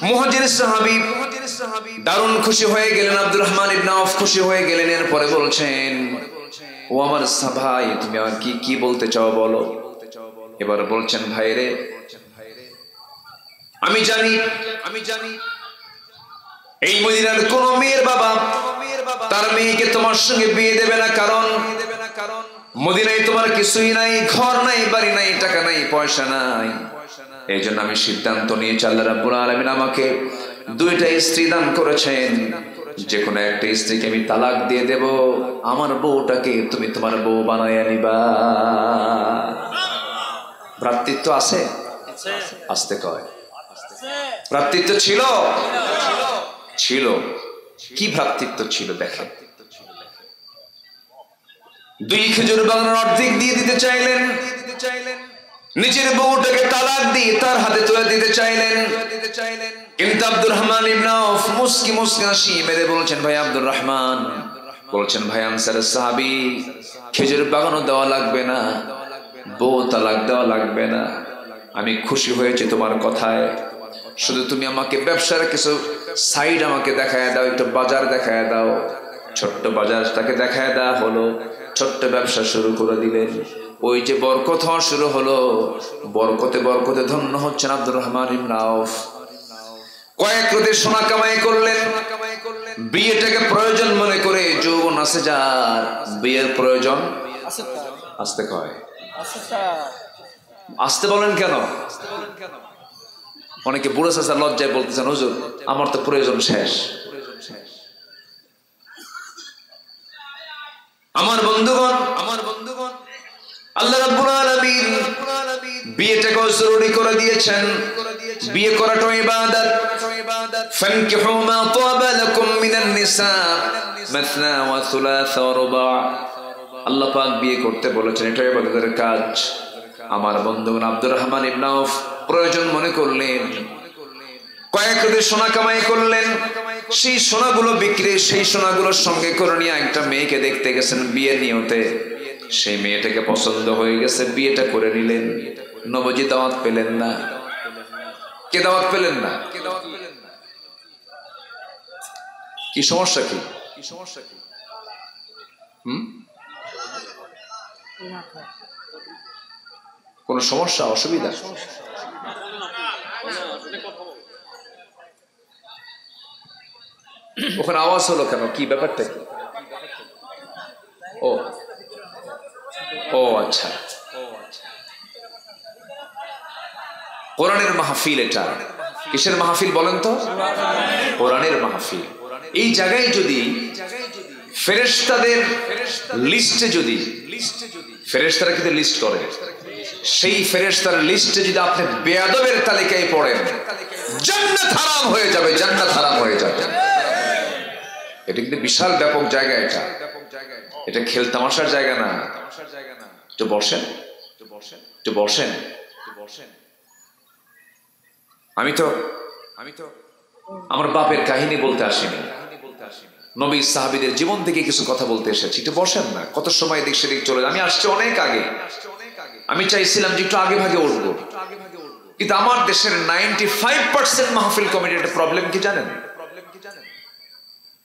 মুহাজির সাহাবী দারুণ খুশি হয়ে গেলেন। আব্দুর রহমান ইবনে আউফ খুশি হয়ে গেলেন। এরপরে বলছেন, ও আমার ভাই, তুমি আমার কি বলতে চাও বলো। এবার বলছেন, ভাই রে, আমি জানি এই মদিনার কোন মেয়ের বাবা তার মেয়েকে তোমার সঙ্গে বিয়ে দেবে না, কারণ মদিনায় তোমার কিছুই নাই, ঘর নাই, বাড়ি নাই, টাকা নাই, পয়সা নাই। এই জন্য আমি সিদ্ধান্ত নিয়েছি, আল্লাহ রাব্বুল আলামিন আমাকে দুইটা স্ত্রী দান করেছেন, যে কোনো একটা স্ত্রীকে আমি তালাক দিয়ে দেব, আমার বউটাকে তুমি তোমার বউ বানাইয়া নিবা। ভ্রাতৃত্ব আছে? আসতে কয় ভ্রাতৃত্ব ছিল? ছিল। কি ভ্রাতৃত্ব ছিল দেখেন। দুই খেজুর বাগানের অর্ধেক দিয়ে দিতে চাইলেন, নিজের বউটাকে তালাক দিয়ে তার হাতে তুলে দিতে চাইলেন। কিন্তু আব্দুর রহমান ইবনে আউফ মুস্কি মুস্কি হাসি মেরে বলছেন, ভাই আব্দুর রহমান, বলছেন, ভাই আনসারের সাহাবী, খেজুর বাগানও দেওয়া লাগবে না, বউ তালাক দেওয়া লাগবে না, আমি খুশি হয়েছি তোমার কথায়। শুধু তুমি আমাকে ব্যবসার কিছু সাইড আমাকে দেখায় দাও, একটু বাজার দেখায় দাও, ছোট্ট বাজার তাকে দেখায় দেওয়া হলো, ছোট্ট ব্যবসা শুরু করে দিলেন। ওই যে বরকত হওয়া শুরু হলো, বরকতে বরকতে ধন্য হচ্ছেন আব্দুর রহমান ইবনে আউফ। কয়েক রাতে সোনা কামাই করলেন, বিয়েটাকে প্রয়োজন মনে করে, যৌবন আছে যার, বিয়ের প্রয়োজন আসতে কয়, আসতে বলেন কেন? অনেকে বুড়ো চাচা লজ্জায় বলতেছেন, হুজুর আমার তো প্রয়োজন শেষ। আমার বন্ধুগণ, আল্লাহ রাব্বুল আলামিন বিয়েটাকে জরুরি করে দিয়েছেন। বিয়ে করাটা ইবাদত। ফানকিহু মা তাবা লাকুম মিনান নিসা মাসনা ওয়া সুলাসা ওয়া রুবা। আল্লাহ পাক বিয়ে করতে বলেছেন, এটা ইবাদতের কাজ। আমার বন্ধুগণ আব্দুর রহমান ইবনে আউফ প্রয়োজন মনে করলেন, কয়েক রাতে সোনা কামাই করলেন। সেই সোনাগুলো বিক্রি, সেই সোনাগুলোর সঙ্গে করে নিয়ে একটা মেয়েকে দেখতে গেছেন বিয়ের নিয়তে। সেই মেয়েটাকে পছন্দ হয়ে গেছে, বিয়েটা করে নিলেন। নবজি দাওয়াত পেলেন না। কে দাওয়াত পেলেন না? কি সমস্যা? কি কোন সমস্যা, অসুবিধা? ওখানে আওয়াজ হলো কেন? কি ব্যাপারটা কি? ও ও আচ্ছা, কোরআনের মাহফিল। এটা কিসের মাহফিল বলেন তো? কোরআনের মাহফিল। এই জায়গায় যদি ফেরেশতাদের লিস্টে, যদি ফেরেশতারা কিন্তু লিস্ট করে, সেই ফেরেশতার লিস্টে যদি আপনি বেয়াদবের তালিকায় পড়েন, জান্নাত হারাম হয়ে যাবে, জান্নাত হারাম হয়ে যাবে। এটা কিন্তু বিশাল ব্যাপক জায়গা। এটা খেল তামাশার জায়গা না। একটু বসেন। আমি তো আমার বাপের কাহিনী বলতে আসিনি, নবী সাহাবীদের জীবন থেকে কিছু কথা বলতে এসেছি। একটু বসেন না, কত সময় দিক সেদিক চলে যায়। আমি আসছি অনেক আগে, আমি চাইছিলাম যে একটু আগে ভাগে উঠবো, কিন্তু আমার দেশের 95% মাহফিল কমিটির একটা প্রবলেম কি জানেন?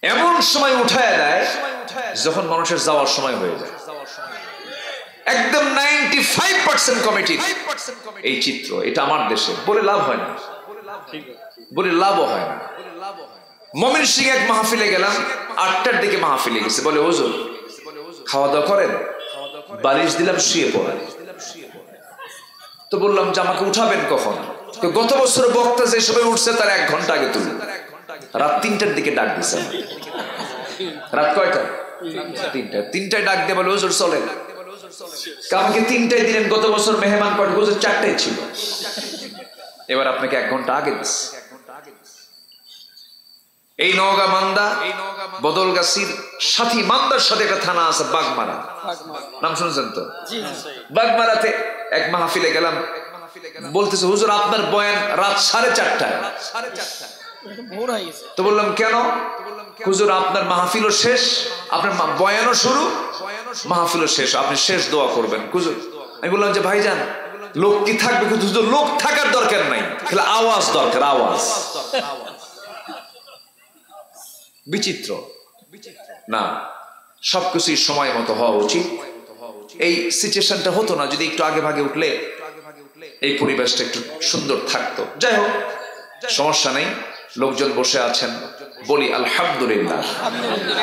এমন সময় উঠায় দেয় যখন মানুষের যাওয়ার সময় হয়ে যায়। একদম 95% কমিটি এই চিত্র। এটা আমার দেশে বলে লাভ হয় না, বলে লাভও হয় না। ময়মনসিংহে এক মাহফিলে গেলাম, 8টার দিকে মাহফিলে গেছে। বলে হুজুর খাওয়া দাওয়া করেন? বালিশ দিলাম, শুয়ে পড়েন। তো বললাম যে আমাকে উঠাবেন কখন? তো গত বছর বক্তা যে সময় উঠছে তার 1 ঘন্টা আগে তুলুন। রাত 3টার দিকে ডাক দিছে। রাত কয়টা? 3টায় ডাক দিয়ে বলে হুজুর চলেন। আমাকে 3টায় দিলেন, গত বছর মেহমান পাঠ হুজুর 4টায় ছিল। এবার আপনাকে 1 ঘন্টা আগে দিচ্ছে। এই নওগাঁ মান্দা বদলগাছির সাথী, মান্দার সাথে একটা থানা আছে বাগমারা, নাম শুনছেন তো? বাগমারাতে এক মাহফিলে গেলাম, বলতেছে হুজুর আপনার বয়ান রাত 4:30টায়। তো বললাম কেন? হুজুর আপনার মাহফিলও শেষ, আপনার বয়ানও শুরু, মাহফিলও শেষ, আপনি শেষ দোয়া করবেন হুজুর। আমি বললাম যে ভাইজান লোক কি থাকবে? কিন্তু হুজুর লোক থাকার দরকার নাই, খালি আওয়াজ দরকার, আওয়াজ। বিচিত্র না, সবকিছুই সময় মতো হওয়া উচিত। এই সিচুয়েশনটা হতো না যদি একটু আগে ভাগে উঠলে এই পরিবেশটা একটু সুন্দর থাকতো। যাই হোক, সমস্যা নেই, লোকজন বসে আছেন, বলি আলহামদুলিল্লাহ,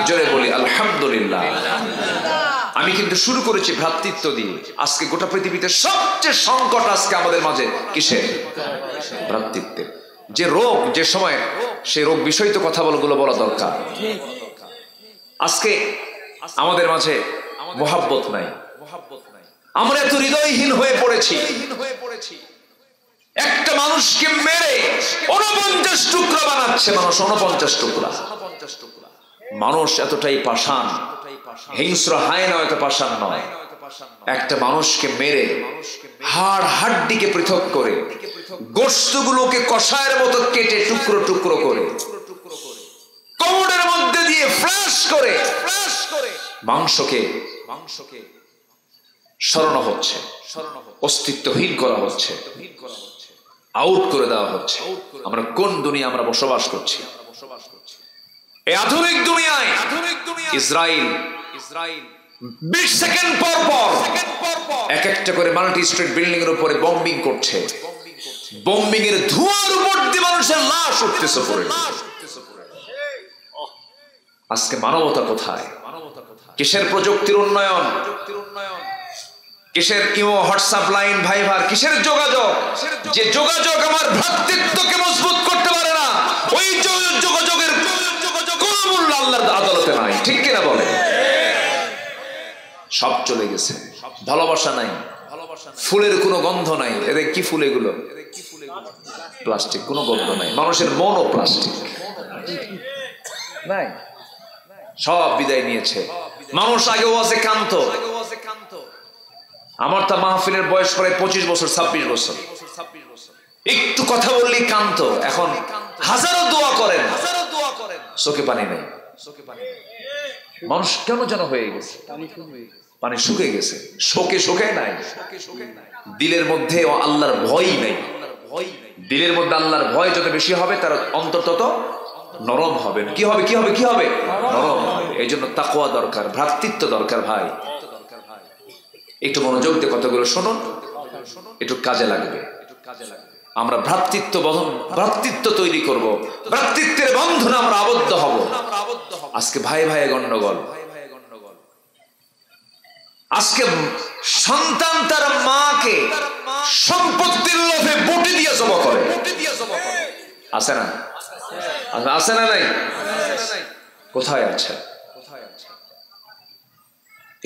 জোরে বলি আলহামদুলিল্লাহ। আমি কিন্তু শুরু করেছি ভ্রাতৃত্ব দিয়ে। আজকে গোটা পৃথিবীতে সবচেয়ে সংকট আজকে আমাদের মাঝে কিসের? ভ্রাতৃত্বের। যে রোগ, যে সময়, সেই রোগ বিষয় তো কথা বলগুলো বলা দরকার। আজকে আমাদের মাঝে মোহাব্বত নাই, আমরা এত হৃদয়হীন হয়ে পড়েছি। একটা মানুষকে মেরে 49 টুকরা বানাচ্ছে মানুষ, 49 টুকরা। মানুষ এতটাই পাষাণ, হিংস্র হায়না এত পাষাণ নয়। একটা মানুষকে মেরে হাড় হাড্ডিকে পৃথক করে, গোশতগুলোকে কষায়ের মতো কেটে টুকরো টুকরো করে, কোমরের মধ্যে দিয়ে ফ্লাশ করে মাংসকে সরানো হচ্ছে, অস্তিত্বহীন করা হচ্ছে, আউট করে দেওয়া হচ্ছে। আমরা কোন দুনিয়া আমরা বসবাস করছি? এই আধুনিক দুনিয়ায় ইসরায়েল 20 সেকেন্ড পর পর এক একটা করে মাল্টি স্ট্রিট বিল্ডিং এর উপরে বম্বিং করছে। বম্বিং এর ধোঁয়ার উপর দিয়ে মানুষের লাশ উঠতেছে পড়ে। আজকে মানবতা কোথায়? কিসের প্রযুক্তির উন্নয়ন, কিসের ইমো হোয়াটসঅ্যাপ লাইন ভাইবার, কিসের যোগাযোগ? যে যোগাযোগ আমার ভ্রাতৃত্বকে মজবুত করতে পারে না, ওই যোগাযোগের কোন মূল্য আল্লাহর আদালতে নাই। ঠিক কিনা বলে? সব চলে গেছে, ভালোবাসা নাই, ফুলের কোনো গন্ধ নাই। এদের কি ফুল এগুলো? প্লাস্টিক, কোনো গন্ধ নাই। মানুষের মনও প্লাস্টিক নাই, সব বিদায় নিয়েছে। মানুষ আগেও আছে কান্ত। আমার তো মাহফিলের বয়স প্রায় 25 বছর 26 বছর। একটু কথা বললেই কান্ত। এখন হাজারো দোয়া করেন, চোখে পানি নাই। মানুষ কেন যেন হয়ে গেছে, পানি শুকে গেছে, শোকে শোকায় নাই। দিলের মধ্যে আল্লাহর ভয়ই নাই। দিলের মধ্যে আল্লাহর ভয় যত বেশি হবে তার অন্তর তত নরম হবে। কি হবে? কি হবে? কি হবে? নরম হবে। এই জন্য তাকওয়া দরকার, ভ্রাতৃত্ব দরকার। ভাই একটু মনোযোগ দিয়ে কতগুলো শুনুন, একটু কাজে লাগবে। আমরা ভ্রাতৃত্ব তৈরি করব, ভ্রাতৃত্বের বন্ধনে আমরা আবদ্ধ হব। আজকে ভাই ভাই গন্ডগোল। আজকে সন্তান তার মাকে সম্পত্তির লোভে বটি দিয়ে জমা করে। আছে না? আছে না? নাই? কোথায় আছে?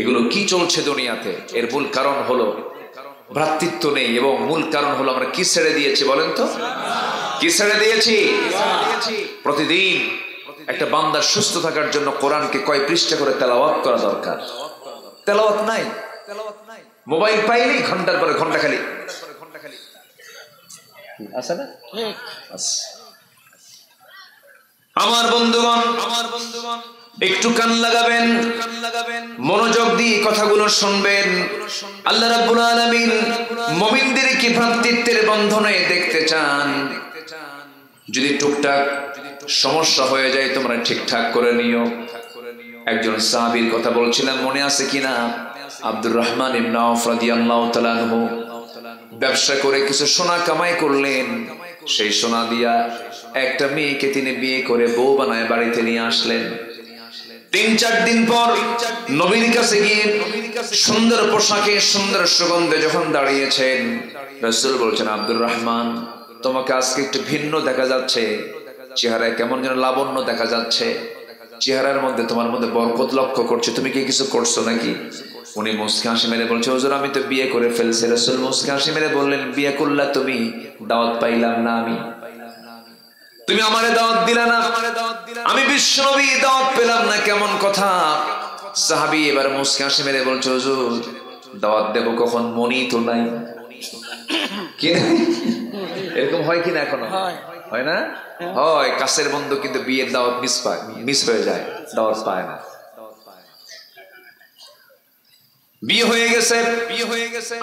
এগুলো কি চলছে দুনিয়াতে? এর মূল কারণ হলো ভ্রাতৃত্ব নেই, এবং মূল কারণ হলো আমরা কি ছেড়ে দিয়েছি বলেন তো? কি ছেড়ে দিয়েছি? প্রতিদিন একটা বান্দার সুস্থ থাকার জন্য কোরআনকে কয় পৃষ্ঠা করে তেলাওয়াত করা দরকার। তেলাওয়াত নাই। মোবাইল পাইলেই ঘন্টার পরে ঘন্টা খালি আছে না? আমার বন্ধুগণ একটু কান লাগাবেন, মনোযোগ দিয়ে কথাগুলো শুনবেন। আল্লাহ রাব্বুল আলামিন মুমিনদেরকে ভ্রাতৃত্বের বন্ধনে দেখতে চান। যদি টুকটাক সমস্যা হয়ে যায় তোমরা ঠিকঠাক করে নিও। একজন সাহাবীর কথা বলছিলাম, মনে আছে কিনা? আব্দুর রহমান ইবনে আওফ রাদিয়াল্লাহু তাআলা আনহু ব্যবসা করে কিছু সোনা কামাই করলেন। সেই সোনা দিয়া একটা মেয়েকে তিনি বিয়ে করে বউ বানায় বাড়িতে নিয়ে আসলেন। 3-4 দিন পর নবীর কাছে গিয়ে সুন্দর পোশাকে সুন্দর সুগন্ধে যখন দাঁড়িয়েছেন, রাসূল বলছেন, আব্দুর রহমান তোমাকে আজকে একটু ভিন্ন দেখা যাচ্ছে, চেহারায় কেমন যেন লাবণ্য দেখা যাচ্ছে, চেহারার মধ্যে তোমার মধ্যে বরকত লক্ষ্য করছে, তুমি কি কিছু করছো নাকি? উনি মুস্কি হাসি মেরে বলছে, হুজুর আমি তো বিয়ে করে ফেলছি। রাসূল মুস্কি হাসি মেরে বললেন, বিয়ে করলা তুমি, দাওয়াত পাইলাম না আমি, তুমি আমারে দাওয়াত দিলা না, আমি বিশ্বনবী দাওয়াত পেলাম না, কেমন কথা? সাহাবী এবার মুস্কি হাসি মেরে বলছে, হুজুর দাওয়াত দেব কখন, মনি তো নাই। কি এরকম হয় কিনা? এখনো হয় না? হয়। কাছের বন্ধু কিন্তু বিয়ের দাওয়াত মিস হয়ে যায়, দাওয়াত পায় না। বিয়ে হয়ে গেছে,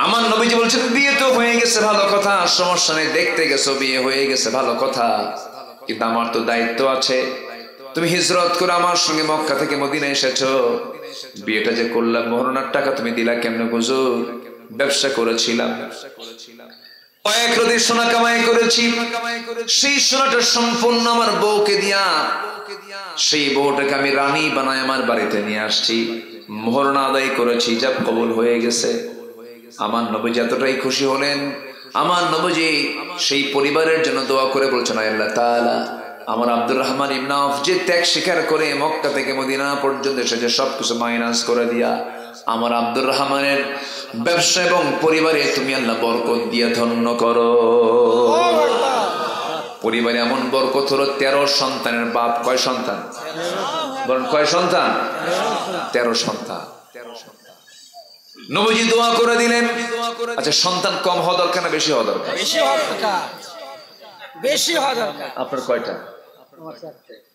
আমার নবীজি বলছেন বিয়ে তো হয়ে গেছে, ভালো কথা, সমস্যা নেই, দেখতে গেছো বিয়ে হয়ে গেছে, ভালো কথা, কিন্তু আমার তো দায়িত্ব আছে। তুমি হিজরত করে আমার সঙ্গে মক্কা থেকে মদিনা এসেছো, বিয়েটা যে করলাম মোহরানার টাকা তুমি দিলা কেমনে? হুজুর ব্যবসা করেছিলাম, কয়েক রতি সোনা কামাই করেছি, সেই সোনাটা সম্পূর্ণ আমার বউকে দিয়া, সেই বউটাকে আমি রানী বানায় আমার বাড়িতে নিয়ে আসছি, মোহরানা আদায় করেছি, হিজাব কবুল হয়ে গেছে। আমার নবীজি এতটাই খুশি হলেন, আমার নবীজি সেই পরিবারের জন্য দোয়া করে বলছেন, আল্লাহ তাআলা আমার আব্দুর রহমান ইবনে আওফ যে ত্যাগ স্বীকার করে মক্কা থেকে মদিনা পর্যন্ত এসেছে, সবকিছু মাইনাস করে দিয়া আমার আব্দুর রহমানের ব্যবসা এবং পরিবারে তুমি আল্লাহ বরকত দিয়া ধন্য করো। পরিবারে এমন বরকত হলো, 13 সন্তানের বাপ। কয় সন্তান বলেন? কয় সন্তান? 13 সন্তান। নবীজি দোয়া করে দিলেন। আচ্ছা, সন্তান কম হওয়া দরকার না বেশি হওয়া দরকার? বেশি হওয়া দরকার। আপনার কয়টা?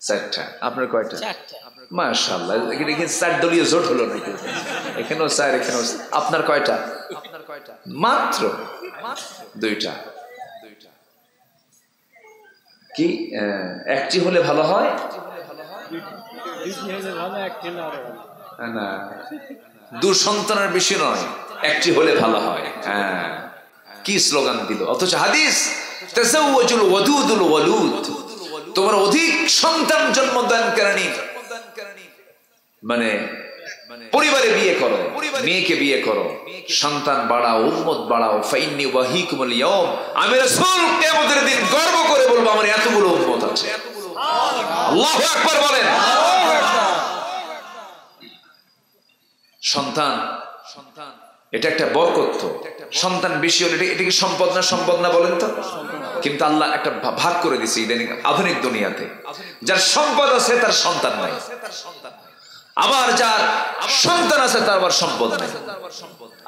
4টা। আপনার কয়টা? মাশাআল্লাহ, এখানে 4 দলীয় জোট হলো নাকি? এখানেও 4, এখানেও। আপনার কয়টা? মাত্র 2টা। কি একটি হলে ভালো হয়? না, দু সন্তানের বেশি নয়, একটি হলে ভালো হয়। হ্যাঁ, কি স্লোগান দিল! অথচ হাদিস তাযাওয়াজুল ওয়াদুদুল ওয়ালুদ, তোমার অধিক সন্তান জন্মদানকারী মানে পরিবারে বিয়ে করো, মেয়েকে বিয়ে করো, সন্তান বাড়াও, উম্মত বাড়াও। ফাইন্নী ওয়াহিকুমুল ইয়াওম, আমি রাসূল কিয়ামতের দিন গর্ব করে বলবো আমার এতগুলো উম্মত আছে। আল্লাহু আকবার বলেন। সন্তান এটা একটা বরকত। সন্তান বেশি হলে এটা কি সম্পদ না? সম্পদ না বলেন তো? কিন্তু আল্লাহ একটা ভাগ করে দিছে ইদানিং আধুনিক দুনিয়াতে, যার সম্পদ আছে তার সন্তান নাই, আবার যার সন্তান আছে তার আবার সম্পদ নাই।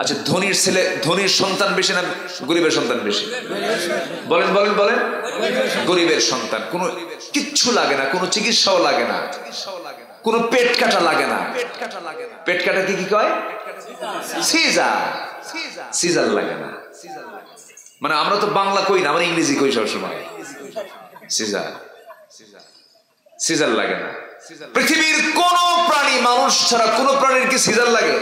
আচ্ছা, ধনীর ছেলে, ধনীর সন্তান বেশি না গরিবের সন্তান বেশি? বলেন বলেন বলেন। গরিবের সন্তান কোনো কিচ্ছু লাগে না, কোনো চিকিৎসাও লাগে না, কোনো পেট কাটা লাগে না। পেট কাটা কি কয়? সিজার। সিজার লাগে না। মানে আমরা তো বাংলা কই না, আমরা ইংরেজি কই সবসময়। সিজার, সিজার লাগে না। পৃথিবীর কোন প্রাণী, মানুষ ছাড়া কোন প্রাণীর কি সিজার লাগে?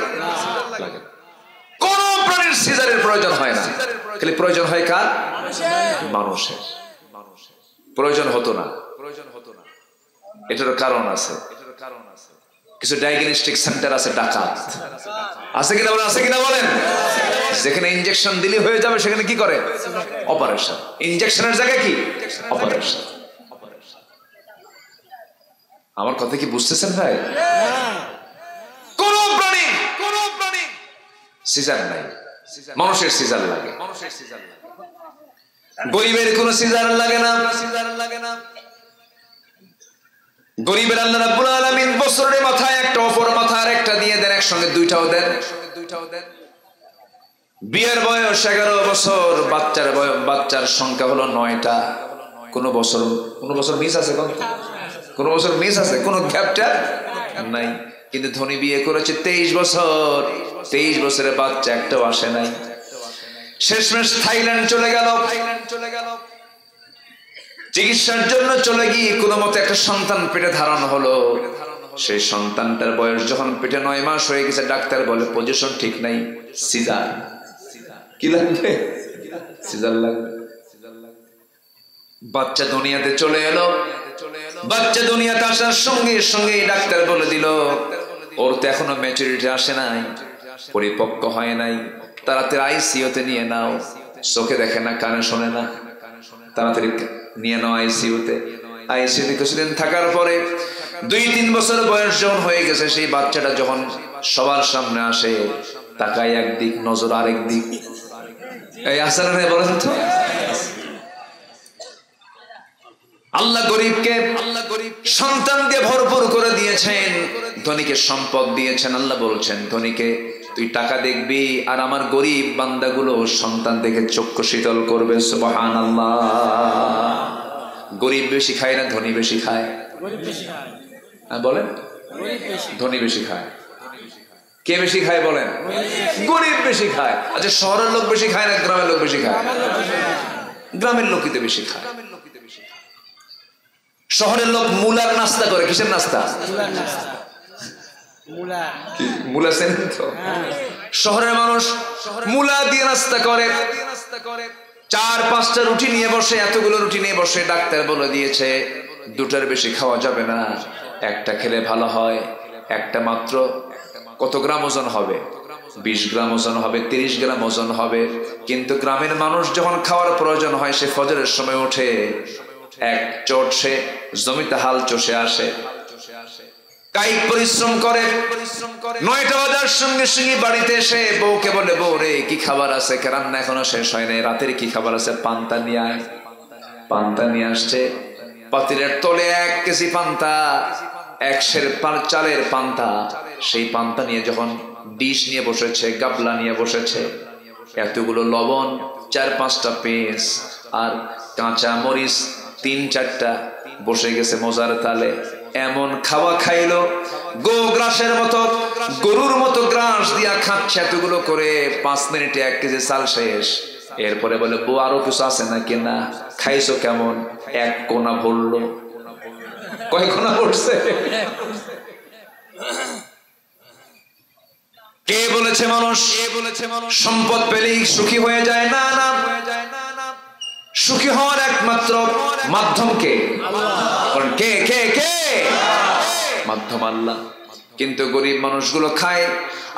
কোন প্রাণীর সিজারের প্রয়োজন হয় না। খালি প্রয়োজন হয় কার? মানুষের। প্রয়োজন হতো না। এটার কারণ আছে। কিছু ডায়াগনস্টিক সেন্টার আছে, ডাকাত আছে কিনা বলেন? আছে কিনা বলেন? যেখানে ইনজেকশন দিলে হয়ে যাবে সেখানে কি করে? অপারেশন। ইনজেকশনের জায়গায় কি? অপারেশন। আমার কথা কি বুঝতেছেন ভাই? কোন প্রাণী সিজার নাই, মানুষের সিজার লাগে। গরিবের কোন সিজার লাগে না। গরিবের আল্লাহ রাব্বুল আলামিন বছরের মাথায় একটা, অপর মাথায় একটা দিয়ে দেন, একসঙ্গে দুইটাও দেন। বিয়ের বয়স 11 বছর, বাচ্চার সংখ্যা হলো 9টা। কোন বছর মিস আছে? কোন বছর মিস আছে? কোন গ্যাপটা নাই। কিন্তু ধনী বিয়ে করেছে 23 বছর, 23 বছরের বাচ্চা একটাও আসে নাই। শেষমেশ থাইল্যান্ড চলে গেল। চিকিৎসার জন্য চলে গিয়ে কোনো মতে একটা সন্তান পেটে ধারণ হলো। সেই সন্তানটার বয়স যখন পেটে 9 মাস হয়ে গেছে, ডাক্তার বলে পজিশন ঠিক নাই, সিজার। কি লাগবে? সিজার লাগবে। বাচ্চা দুনিয়াতে চলে এলো। বাচ্চা দুনিয়াতে আসার সঙ্গে সঙ্গে ডাক্তার বলে দিল ওর তো এখনো ম্যাচুরিটি আসে নাই, পরিপক্ক হয় নাই, তাড়াতাড়ি আইসিইউতে নিয়ে নাও। চোখে দেখে না, কানে শোনে না, তাড়াতাড়ি নিয়ে নাও আইসিইউতে। আইসিইউতে কিছুদিন থাকার পরে 2-3 বছর বয়স যখন হয়ে গেছে, সেই বাচ্চাটা যখন সবার সামনে আসে, তাকায় একদিক, নজর আরেক দিক। এই আসার নেই বলেন তো? আল্লাহ গরিবকে সন্তান দিয়ে ভরপুর করে দিয়েছেন, ধনীকে সম্পদ দিয়েছেন। আল্লাহ বলছেন ধনীকে তুই টাকা দেখবি, আর আমার গরিব বান্দাগুলো সন্তান দেখে চক্ষু শীতল করবে। সুবহানাল্লাহ। গরিব বেশি খায় না ধনী বেশি খায়? বলেন, ধনী বেশি খায়। কে বেশি খায় বলেন? গরিব বেশি খায়। আচ্ছা, শহরের লোক বেশি খায় না গ্রামের লোক বেশি খায়? গ্রামের লোকই তো বেশি খায়। শহরের লোক মুলার নাস্তা করে। কিসের নাস্তা? মুলা চেনেন তো? শহরের মানুষ মুলা দিয়ে নাস্তা করে। 4-5টা রুটি নিয়ে বসে, এতগুলো রুটি নিয়ে বসে। ডাক্তার বলে দিয়েছে 2টার বেশি খাওয়া যাবে না, একটা খেলে ভালো হয়। একটা মাত্র কত গ্রাম ওজন হবে? 20 গ্রাম ওজন হবে, 30 গ্রাম ওজন হবে। কিন্তু গ্রামের মানুষ যখন খাওয়ার প্রয়োজন হয়, সে ফজরের সময় ওঠে, এক চোট সে জমিতে হাল চষে আসে, কায়িক পরিশ্রম করে। 9টা বাজার সঙ্গে সঙ্গে বাড়িতে এসে বউকে বলে, বউ রে কি খাবার আছে? রান্না এখনো শেষ হয় নাই, রাতের কি খাবার আছে? পান্তা নিয়ে আয়। পান্তা নিয়ে আসছে। পাতিলের তলে 1 কেজি পান্তা, 1 সের চালের পান্তা। সেই পান্তা নিয়ে যখন ডিশ নিয়ে বসেছে, গাবলা নিয়ে বসেছে, এতগুলো লবণ, 4-5টা পেঁয়াজ আর কাঁচা মরিচ 3-4টা বসে গেছে মজার তালে। এমন খাওয়া খাইলো, গো গ্রাসের মতো, গরুর মতো গ্রাস দিয়া খাচ্ছে এতগুলো করে। 5 মিনিটে 1 কেজি চাল শেষ। এরপরে বলে, বউ আরো কিছু আছে নাকি? না। খাইছো কেমন? 1 কোনা ভরলো। কয় গুনাহ করছে? কে বলেছে মানুষ সম্পদ পেলেই সুখী হয়ে যায়? না না, সুখী হওয়ার একমাত্র মাধ্যম কে? কে কে কে? মাধ্যম আল্লাহ। কিন্তু গরিব মানুষগুলো খায়,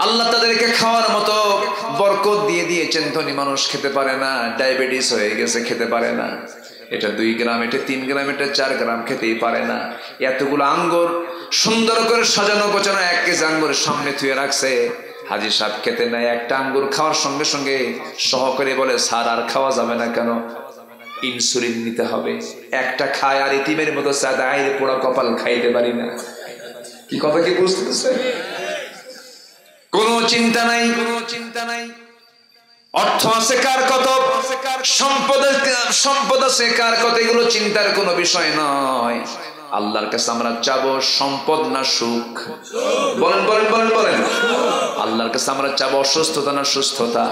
আল্লাহ তাদেরকে খাওয়ার মতো বরকত দিয়ে দিয়েছেন। ধনী মানুষ খেতে পারে না, ডায়াবেটিস হয়ে গেছে, খেতে পারে না। এটা 2 গ্রাম, এটা 3 গ্রাম, এটা 4 গ্রাম খেতেই পারে না। এতগুলো আঙ্গুর সুন্দর করে সাজানো গোছানো 1 কেজি আঙ্গুরের সামনে থুয়ে রাখছে। হাজী সাহেব খেতে নাই। একটা আঙ্গুর খাওয়ার সঙ্গে সঙ্গে সহকারী বলে, স্যার আর খাওয়া যাবে না কেন? ইনসুলিন নিতে হবে। একটা খায় আর ইতিমের মতো সাদাই পোড়া কপাল খাইতে পারি না। কি কথা কি বুঝতেছে? কোনো চিন্তা নাই, অর্থ আছে কার কত, সম্পদ আছে কার কত, এগুলো চিন্তার কোনো বিষয় নয়। আল্লাহর কাছে আমরা চাবো সম্পদ না সুখ? বলেন বলেন বলেন বলেন। আল্লাহর কাছে আমরা চাবো অসুস্থতা না সুস্থতা?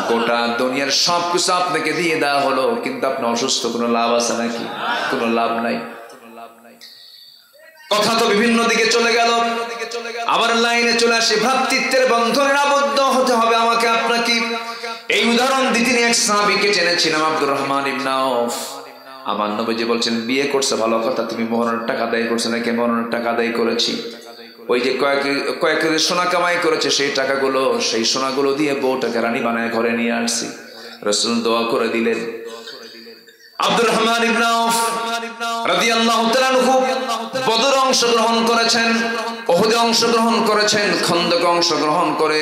গোটা দুনিয়ার সবকিছু আপনাকে দিয়ে দেওয়া হলো, কিন্তু আপনি অসুস্থ, কোনো লাভ আছে নাকি? কোনো লাভ নাই। কথা তো বিভিন্ন দিকে চলে গেল, আবার লাইনে চলে আসে ভ্রাতৃত্বের বন্ধনে আবদ্ধ হতে হবে আমাকে আপনাকে। এই উদাহরণ দিয়ে তিনি এক সাহাবীকে জেনেছিলাম, আব্দুর রহমান ইবনে আউফ। আমার নবীজি বলছেন, বিয়ে করছে ভালো কথা, তুমি মোহরের টাকা আদায় করছো নাকি? মোহরের টাকা আদায় করেছি। ওই যে কয়েক সোনা কামাই করেছে, সেই টাকাগুলো, সেই সোনাগুলো দিয়ে বউটাকে রানী বানায় ঘরে নিয়ে আসছি। রাসূল দোয়া করে দিলেন। আব্দুর রহমান ইবনে আউফ রাদিয়াল্লাহু তাআলা আনহু বদরে অংশগ্রহণ করেছেন, উহুদে অংশগ্রহণ করেছেন, খন্দকে অংশগ্রহণ করে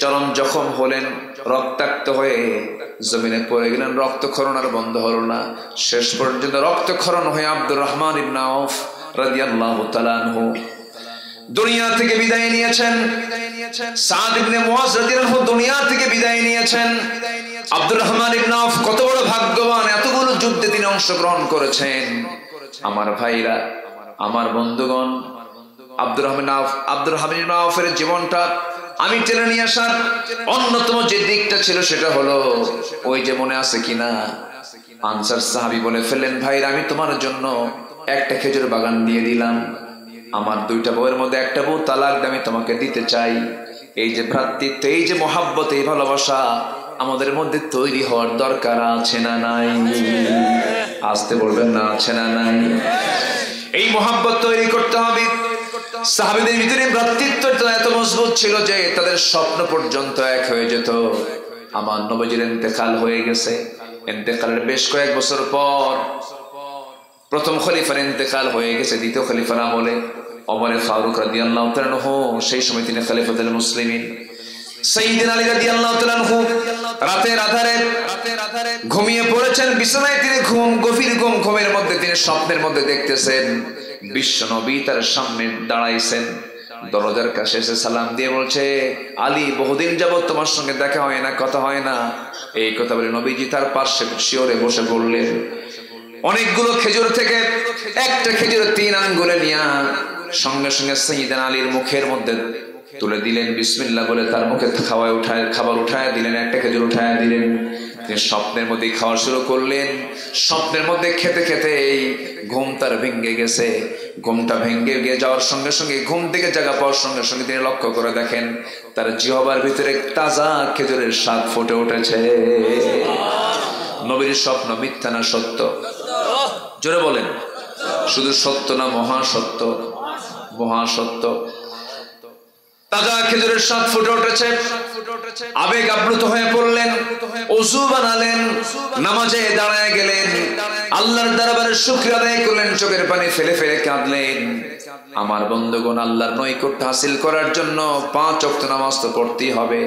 চরম জখম হলেন, রক্তাক্ত হয়ে জমিনে পড়ে গেলেন। রক্তক্ষরণ আর বন্ধ হলো না। শেষ পর্যন্ত রক্তক্ষরণ হয়ে আব্দুর রহমান ইবনে আউফ রাদিয়াল্লাহু তাআলা আনহু দুনিয়া থেকে বিদায় নিয়েছেন। সাদ ইবনে মুআজ রাদিয়াল্লাহু দুনিয়া থেকে বিদায় নিয়েছেন। আব্দুর রহমান ইবনে আউফ কত বড় ভাগ্যবান, এতগুলো যুদ্ধে তিনি অংশগ্রহণ করেছেন। আমার ভাইরা, আমার বন্ধুগণ, আব্দুর রহমান ইবনে আউফের জীবনটা আমি টেনে নিয়ে আসার অন্যতম যে দিকটা ছিল সেটা হলো, ওই যে মনে আছে কিনা, আনসার সাহাবী বলে ফেললেন, ভাইরা আমি তোমার জন্য একটা খেজুর বাগান দিয়ে দিলাম, আমার 2টা বউয়ের মধ্যে একটা বউ তালাক দিয়ে আমি তোমাকে দিতে চাই। এই যে ভ্রাতৃত্ব, এই যে মহাব্বত, এই ভালোবাসা আমাদের মধ্যে তৈরি হওয়ার দরকার আছে না নাই? আসতে বলবেন না, আছে না নাই? এই মহাব্বত তৈরি করতে হবে। সাহাবীদের ভিতরে ভ্রাতৃত্ব এত মজবুত ছিল যে তাদের স্বপ্ন পর্যন্ত এক হয়ে যেত। আমার নবীজির ইন্তেকাল হয়ে গেছে। ইন্তেকালের বেশ কয়েক বছর পর প্রথম খলিফার ইন্তেকাল হয়ে গেছে। দ্বিতীয় খলিফার আমলে ওমর ফারুক রাদিয়াল্লাহু তাআলা আনহু, সেই সময় তিনি খলিফাতুল মুসলিমিন। সাইয়্যিদুনা আলী রাদিয়াল্লাহু তাআলা আনহু রাতের আধারে ঘুমিয়ে পড়েছেন বিছানায়। তিনি গভীর ঘুমের মধ্যে তিনি স্বপ্নের মধ্যে দেখতেছেন বিশ্ব নবী তার সামনে দাঁড়াইছেন। দরজার কাছে এসে সালাম দিয়ে বলছে, আলী বহুদিন যাবত তোমার সঙ্গে দেখা হয় না, কথা হয় না। এই কথা বলে নবীজি তার পাশে শিয়রে বসে বললেন। অনেকগুলো খেজুর থেকে একটা খেজুর 3 আঙ্গুলে নিয়ে সঙ্গে সঙ্গে সাইয়্যিদনা আলীর মুখের মধ্যে তুলে দিলেন। বিসমিল্লাহ বলে তার মুখে খাবার উঠায় দিলেন, একটা খেজুর উঠায় দিলেন। তিনি স্বপ্নের মধ্যে খাওয়া শুরু করলেন। স্বপ্নের মধ্যে খেতে খেতে এই ঘুম তার ভেঙে গেছে। ঘুমটা ভেঙে গিয়ে যাওয়ার সঙ্গে সঙ্গে, ঘুম থেকে জায়গা পাওয়ার সঙ্গে সঙ্গে তিনি লক্ষ্য করে দেখেন তার জিহ্বার ভিতরে তাজা খেজুরের স্বাদ ফুটে উঠেছে। নবীর স্বপ্ন মিথ্যা না সত্য? জোরে বলেন। শুধু সত্য না, মহাসত্য? মহাসত্য। তাজা খেজুরের স্বাদ ফুটে উঠেছে। আবেগ আপ্লুত হয়ে পড়লেন, ওযু বানালেন, নামাজে দাঁড়ায় গেলেন, আল্লাহর দরবারে শুকর আদায় করলেন, চোখের পানি ফেলে ফেলে কাঁদলেন। আমার বন্ধুগণ, আল্লাহর নৈকট্য হাসিল করার জন্য 5 ওয়াক্ত নামাজ তো পড়তেই হবে।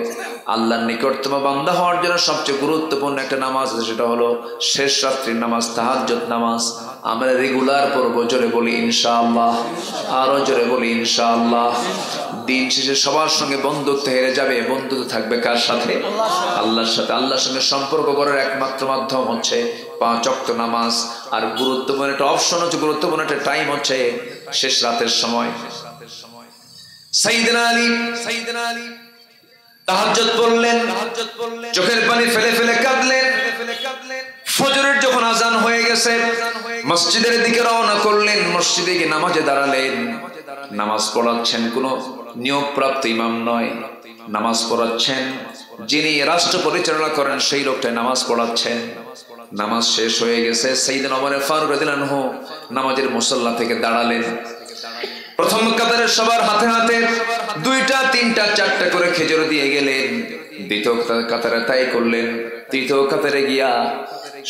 আল্লাহর নিকটতম বান্দা হওয়ার জন্য সবচেয়ে গুরুত্বপূর্ণ একটা নামাজ আছে, সেটা হলো শেষ রাত্রির নামাজ, তাহাজ্জুদ নামাজ। আমরা রেগুলার পড়বো। জোরে বলি ইনশাআল্লাহ, আরো জোরে বলি ইনশাআল্লাহ। দিন শেষে সবার সঙ্গে বন্ধুত্ব হেরে যাবে। বন্ধুত্ব থাকবে কার সাথে? আল্লাহর সাথে। আল্লাহর সঙ্গে সম্পর্ক করার একমাত্র মাধ্যম হচ্ছে 5 ওয়াক্ত নামাজ। আর গুরুত্বপূর্ণ একটা অপশন হচ্ছে, গুরুত্বপূর্ণ একটা টাইম হচ্ছে শেষ রাতের সময়। সাইয়্যিদনা আলী তাহাজ্জুদ পড়লেন, চোখের পানি ফেলে ফেলে কাঁদলেন। ফজরের যখন আজান হয়ে গেছে মসজিদের দিকে রওনা করলেন, মসজিদে গিয়ে নামাজে দাঁড়ালেন। নামাজ পড়াচ্ছেন কোন নিয়োগপ্রাপ্ত ইমাম নয়, নামাজ পড়াচ্ছেন যিনি রাষ্ট্র পরিচালনা করেন সেই লোকটাই নামাজ পড়াচ্ছেন। নামাজ শেষ হয়ে গেছে, সাইয়েদনা ওমর ফারুক রাদিয়াল্লাহু আনহু নামাজের মুসাল্লা থেকে দাঁড়ালেন। প্রথম কাতারে সবার হাতে হাতে 2টা 3টা 4টা করে খেজুর দিয়ে গেলেন। দ্বিতীয় কাতারে তাই করলেন। তৃতীয় কাতারে গিয়া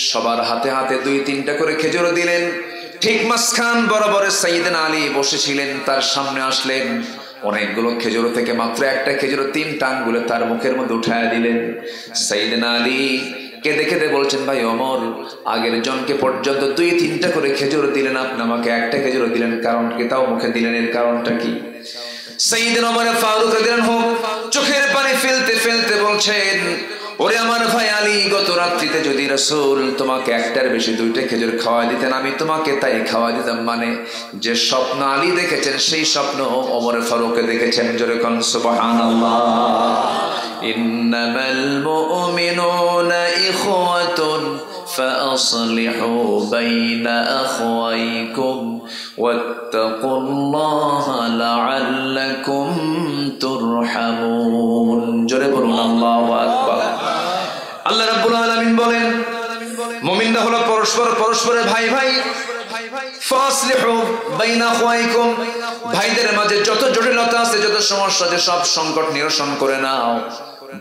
সবার হাতে হাতে 2-3টা করে খেজুর দিলেন। ঠিক মাঝখান বরাবর সাইয়েদনা আলী বসেছিলেন, তার সামনে আসলেন। অনেকগুলো খেজুর থেকে মাত্র একটা খেজুর 3টা আঙ্গুলে তার মুখের মধ্যে উঠায় দিলেন। সাইয়েদনা আলী কেঁদে কেঁদে বলছেন, ভাই ওমর, আগের জনকে পর্যন্ত 2-3টা করে খেজুর দিলেন, আপনি আমাকে একটা খেজুর দিলেন, কারণ কি? তাও মুখে দিলেন, এর কারণটা কি? সাইয়েদনা ওমর ফারুক রাদিয়াল্লাহু আনহু চোখের পানি ফেলতে ফেলতে বলছেন, ওরে আমার ভাই আলী, গত রাত্রিতে যদি রাসূল তোমাকে একটার বেশি 2টা খেজুর খাওয়া দিতেন, আমি তোমাকে তাই খাওয়া দিতাম। মানে যে স্বপ্ন আলী দেখেছেন সেই স্বপ্ন ওমর ফারুক দেখেছেন। জোরে কোন সুবহানাল্লাহ। ইন্নামাল মুমিনুনা ইখওয়াতুন ফাআসলিহু বাইনা আখওয়াইকুম ওয়াত্তাকুল্লাহা লাআল্লাকুম তুরহামুন। জোরে বলুন আল্লাহু আকবার। আল্লাহ রাব্বুল আলামিন বলেন, মুমিনরা হলো পরস্পরের ভাই ভাই। ফাসলিহু বাইনা আখওয়াইকুম, ভাইদের মাঝে যত জটিলতা আছে, যত সমস্যা আছে, সব সংকট নিরসন করে নাও।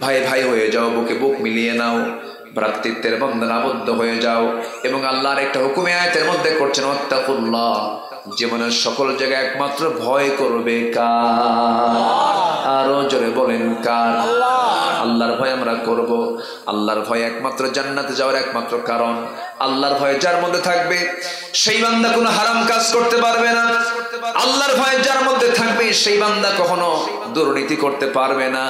ভাই ভাই হয়ে যাও, বুকে বুক মিলিয়ে নাও, ভ্রাতৃত্বের বন্ধনে আবদ্ধ হয়ে যাও। এবং আল্লাহর একটা হুকুমে আয়াতের মধ্যে করছেন, ওয়াত্তাকুল্লাহ, জীবনের সকল জায়গায় একমাত্র ভয় করবে কার? আরো জোরে বলেন কার? আল্লাহর ভয় আমরা করব। আল্লাহর ভয় একমাত্র জান্নাতে যাওয়ার একমাত্র কারণ। আল্লাহর ভয় যার মধ্যে থাকবে সেই বান্দা কোনো হারাম কাজ করতে পারবে না। আল্লাহর ভয় যার মধ্যে থাকবে সেই বান্দা কখনো দুর্নীতি করতে পারবে না।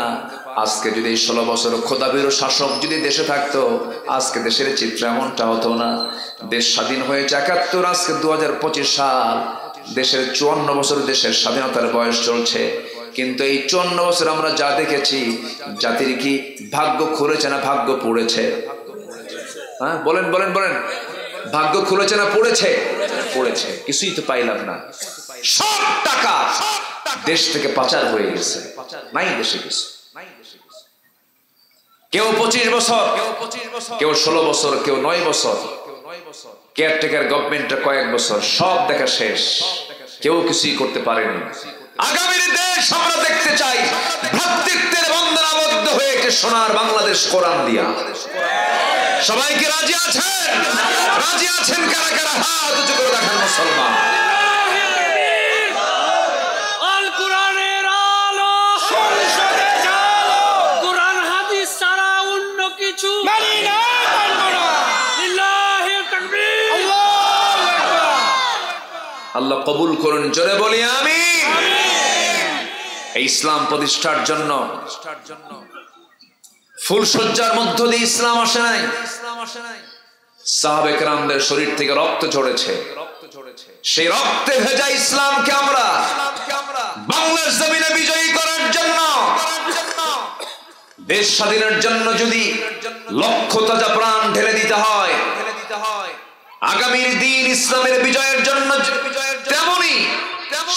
আজকে যদি 16 বছর খোদাভীরু শাসক যদি দেশে থাকতো, আজকে দেশের চিত্র এমনটা হতো না। দেশ স্বাধীন হয়েছে 71, আজকে 2025 সাল। দেশের 54 বছর দেশের স্বাধীনতার বয়স চলছে। কিন্তু এই 54 বছর আমরা যা দেখেছি, জাতির কি ভাগ্য খুলেছে না ভাগ্য পড়েছে? হ্যাঁ, বলেন বলেন বলেন, ভাগ্য খুলেছে না পড়েছে? পড়েছে। কিছুই তো পাইলাম না। সব টাকা দেশ থেকে পাচার হয়ে গেছে, নাই দেশে কিছু। কেউ 25 বছর, কেউ 16 বছর, কেউ 9 বছর, কেয়ারটেকার গভর্নমেন্টের কয়েক বছর, সব দেখা শেষ। কেউ কিছুই করতে পারেনি। আগামীর দেশ আমরা দেখতে চাই ভ্রাতৃত্বের বন্ধনে আবদ্ধ হয়ে সোনার বাংলাদেশ কোরআন দিয়া। সবাই কি রাজি আছেন? রাজি আছেন কারা কারা? হাত উঁচু করে দেখান মুসলমান। আল কোরআনের আলো সংসদে চালো, কোরআন হাদিস ছাড়া অন্য কিছু মানি না, মানব না। লিল্লাহি তাকবীর, আল্লাহু আকবার। আল্লাহ কবুল করুন, জোরে বলি আমিন। এই ইসলাম প্রতিষ্ঠার জন্য ফুলসজ্জার মধ্য দিয়ে ইসলাম আসে নাই। সাহাবে কেরামদের শরীর থেকে রক্ত ঝরেছে। সেই রক্তে ভেজা ইসলামকে আমরা বাংলার জমিনে বিজয়ী করার জন্য, দেশ স্বাধীনের জন্য যদি লক্ষ তাজা প্রাণ ঢেলে দিতে হয়, আগামীর দিন ইসলামের বিজয়ের জন্য তেমনি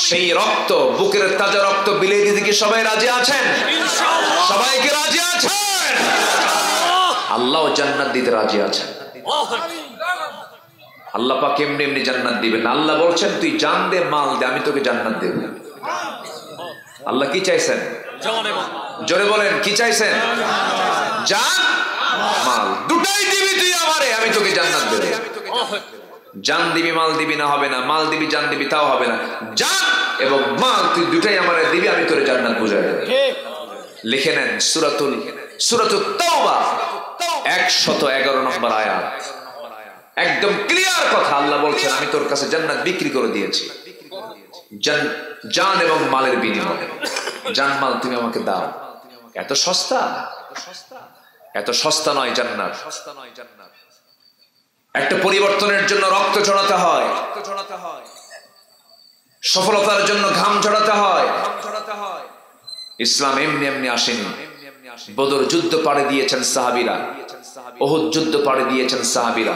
সেই রক্ত, বুকের তাজা রক্ত বিলিয়ে দিতে কি সবাই রাজি আছেন? সবাই কি রাজি আছেন? আল্লাহ জান্নাত দিতে রাজি আছেন। আল্লাহ পাক এমনি এমনি জান্নাত দিবেন। আল্লাহ বলছেন, তুই জান দে, মাল দে, আমি তোকে জান্নাত দেব। আল্লাহ কি চাইছেন? জোরে বলেন, কি চাইছেন? জান, মাল, দুটাই দিবি তুই আমারে, আমি তোকে জান্নাত দেব। জান দিবি, মাল দিবি না হবে না, মাল দিবি, জান দিবি তাও হবে না। জান এবং মাল তুই দুটাই আমারে দিবি, আমি তোরে জান্নাত বুঝাই দেব। লিখে নেন সূরাতুত তাওবা 111 নম্বর আয়াত। একদম ক্লিয়ার কথা। আল্লাহ বলছেন, আমি তোর কাছে জান্নাত বিক্রি করে দিয়েছি জান এবং মালের বিনিময়ে। জান মাল তুমি আমাকে দাও। এত সস্তা? এত সস্তা নয় জান্নাত। একটা পরিবর্তনের জন্য রক্ত ঝরাতে হয়, সফলতার জন্য ঘাম ঝরাতে হয়। ইসলাম এমনি এমনি আসেনি। বদর যুদ্ধ পাড়ে দিয়েছেন সাহাবীরা, উহুদ যুদ্ধ পাড়ে দিয়েছেন সাহাবীরা,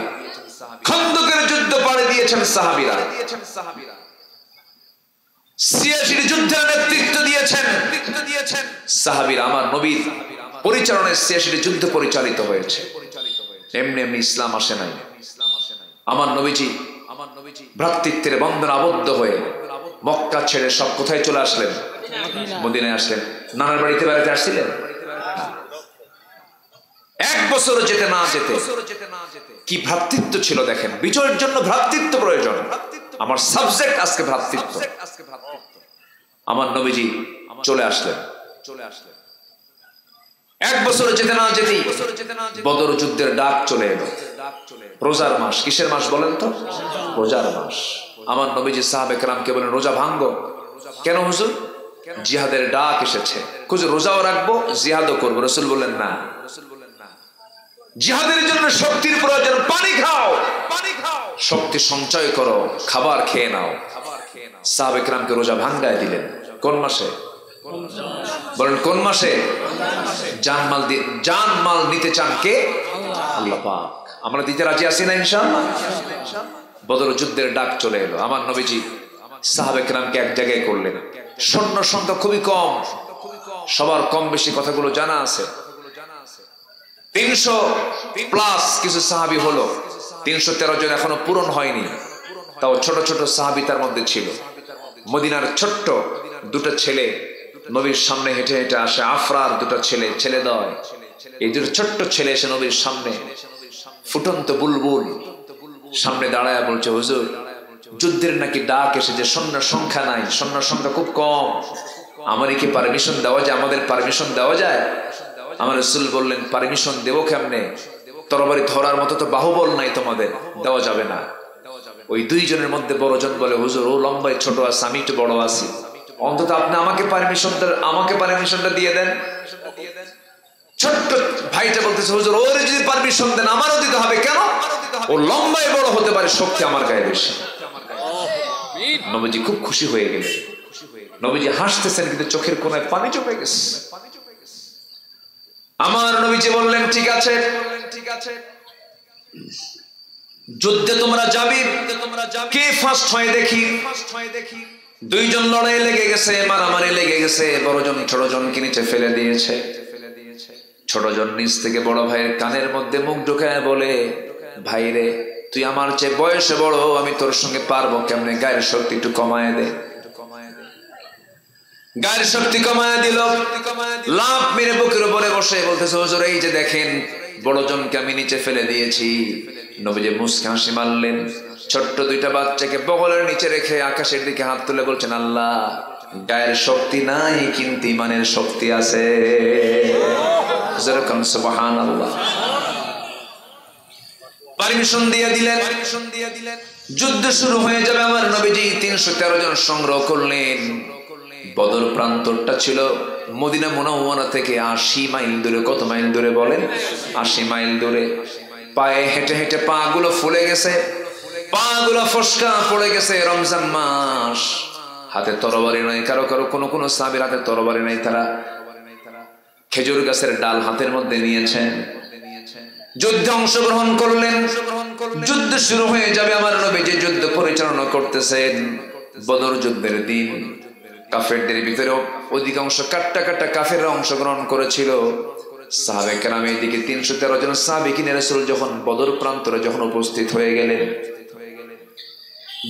খন্দকের যুদ্ধ পাড়ে দিয়েছেন সাহাবীরা, ৮৬ যুদ্ধের নেতৃত্ব দিয়েছেন সাহাবীরা। আমার নবীর পরিচালনায় ৮৬ যুদ্ধ পরিচালিত হয়েছে। এমনি এমনি ইসলাম আসে নাই। আমার নবীজি ভ্রাতৃত্বের বন্ধনে আবদ্ধ হয়ে মক্কা ছেড়ে সব কোথায় চলে আসলেন? মদিনায় আসলেন। নানার বাড়িতে বেড়াতে আসছিলেন। ১ বছর যেতে না যেতে কি ভ্রাতৃত্ব ছিল দেখেন। বিজয়ের জন্য ভ্রাতৃত্ব প্রয়োজন। আমার সাবজেক্ট আজকে ভ্রাতৃত্ব। আমার নবীজি চলে আসলেন। ১ বছর যেতে না যেতেই বদর যুদ্ধের ডাক চলে এলো। রোজার মাস। কিসের মাস বলেন তো? রোজার মাস। আমার নবীজি সাহাবে কেরামকে বলেন, রোজা ভাঙ্গো। কেন হুজুর? জিহাদের ডাক এসেছে। হুজুর রোজাও রাখবো, জিহাদও করবো। রাসূল বললেন না, জিহাদের জন্য শক্তির প্রয়োজন। পানি খাও, শক্তি সঞ্চয় করো, খাবার খেয়ে নাও। সাহাবে কেরামকে রোজা ভাঙ্গায় দিলেন। কোন মাসে বলেন? কোন মাসে? জানমাল নিতে চান কে? আল্লাহ পাক। আমরা দিতে রাজি আছি না ইনশাআল্লাহ? বদর যুদ্ধের ডাক চলে এলো। আমার নবীজি সাহাবে কেরামকে এক জায়গায় করলেন। সৈন্য সংখ্যা খুবই কম, সবার কম বেশি কথাগুলো জানা আছে। ৩০০+ কিছু সাহাবী হলো। ৩১৩ জন এখনো পূরণ হয়নি। তাও ছোট ছোট সাহাবী তার মধ্যে ছিল। মদিনার ছোট্ট দুটো ছেলে নবীর সামনে হেঁটে হেঁটে আসে। আফরার দুটো ছেলেদয়। এই দুটো ছোট্ট ছেলে এসে নবীর সামনে ফুটন্ত বুলবুল সামনে দাঁড়ায় বলছে, হুজুর যুদ্ধের নাকি ডাক এসেছে, সৈন্যের সংখ্যা নাই, সৈন্যের সংখ্যা খুব কম। আমারই কি পারমিশন দেওয়া যায়? আমাদের পারমিশন দেওয়া যায়? আমার রাসূল বললেন, পারমিশন দেবো কেমনে? তরবারি ধরার মতো তো বাহুবল নাই তোমাদের, দেওয়া যাবে না। ওই 2 জনের মধ্যে বড়জন বলে, হুজুর ও লম্বায় ছোট আছে, আমি একটু বড় আছি, অন্তত আপনি আমাকে পারমিশনটা দিয়ে দেন। ছোট্ট ভাইটা বলতেছে, হুজুর ওর যদি পারমিশন দেন আমারও দিতে হবে। কেন? ও লম্বায় বড় হতে পারে, শক্তি আমার গায়ে বেশি। নবীজি খুব খুশি হয়ে গেলেন। নবীজি হাসতেছেন কিন্তু চোখের কোণায় পানি জমে গেছে। আমার নবীজি বললেন, ঠিক আছে, যুদ্ধে তোমরা যাবে, কে ফার্স্ট হয় দেখি। 2 জন লড়াই লেগে গেছে, মারামারি লেগে গেছে। বড়জন ছোটজনকে নিচে ফেলে দিয়েছে। ছোটজন নিচ থেকে বড় ভাইয়ের কানের মধ্যে মুখ ঢুকায় বলে, ভাই রে, তুই আমার চেয়ে বয়সে বড়, আমি তোর সঙ্গে পারবো কেমনে? গায়ের শক্তি একটু কমায় দে। গায়ের শক্তি কমায় দিল। লাফ মেরে বুকের উপরে বসে বলতেছে, হুজুর এই যে দেখেন, বড়জনকে আমি নিচে ফেলে দিয়েছি। নবীজি মুস্কি হাসি মারলেন। ছোট্ট 2টা বাচ্চাকে বগলের নিচে রেখে আকাশের দিকে হাত তুলে বলছেন, আল্লাহ গায়ের শক্তি নাই কিন্তু ইমানের শক্তি আছে। যেরকম সুবহানাল্লাহ। পারমিশন দিয়ে দিলেন। যুদ্ধ শুরু হয়ে যাবে। আমার নবীজি ৩১৩ জন সংগ্রহ করলেন। বদর প্রান্তরটা ছিল মদিনা মুনাওয়ারা থেকে ৮০ মাইল দূরে। কত মাইল দূরে বলেন? ৮০ মাইল দূরে। পায়ে হেঁটে হেঁটে পা গুলো ফুলে গেছে, পা গুলো ফসকা পড়ে গেছে। রমজান মাস। হাতে তরবারি নাই কারো, কোন সাহাবীর হাতে তরবারি নাই। তারা খেজুর গাছের ডাল হাতের মধ্যে নিয়েছেন। যুদ্ধে অংশগ্রহণ করলেন। যুদ্ধ শুরু হয়ে যাবে। আমার নবীজি যুদ্ধ পরিচালনা করতেছেন। বদর যুদ্ধের দিন কাফেরদের ভিতরে অধিকাংশ কাট্টা কাফেররা অংশগ্রহণ করেছিল। সাহাবে কেরাম এদিকে ৩১৩ জন সাহাবী রাসূল যখন বদর প্রান্তরে যখন উপস্থিত হয়ে গেলেন,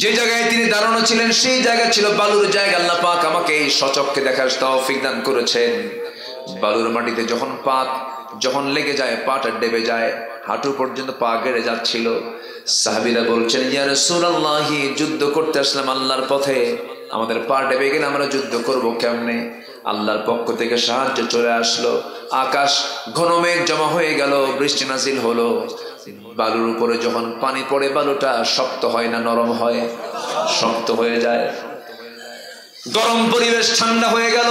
যে জায়গায় তিনি দাঁড়ানো ছিলেন সেই জায়গা ছিল বালুর জায়গা। আল্লাহ পাক আমাকে এই সচক্ষে দেখার তৌফিক দান করেছেন। বালুর মাটিতে যখন লেগে যায়, পাটা ডেবে যায়, হাঁটু পর্যন্ত পা গেড়ে যাচ্ছিল। সাহাবীরা বলছেন, ইয়া রাসূলুল্লাহ, যুদ্ধ করতে আসলাম আল্লাহর পথে, আমাদের পা ডেবে গেলে আমরা যুদ্ধ করব কেমনে? আল্লাহর পক্ষ থেকে সাহায্য চলে আসলো। আকাশ ঘন মেঘ জমা হয়ে গেল, বৃষ্টি নাজিল হলো। বালুর উপরে যখন পানি পড়ে, বালুটা শক্ত হয় না নরম হয়? শক্ত হয়ে যায়। গরম পরিবেশ ঠান্ডা হয়ে গেল।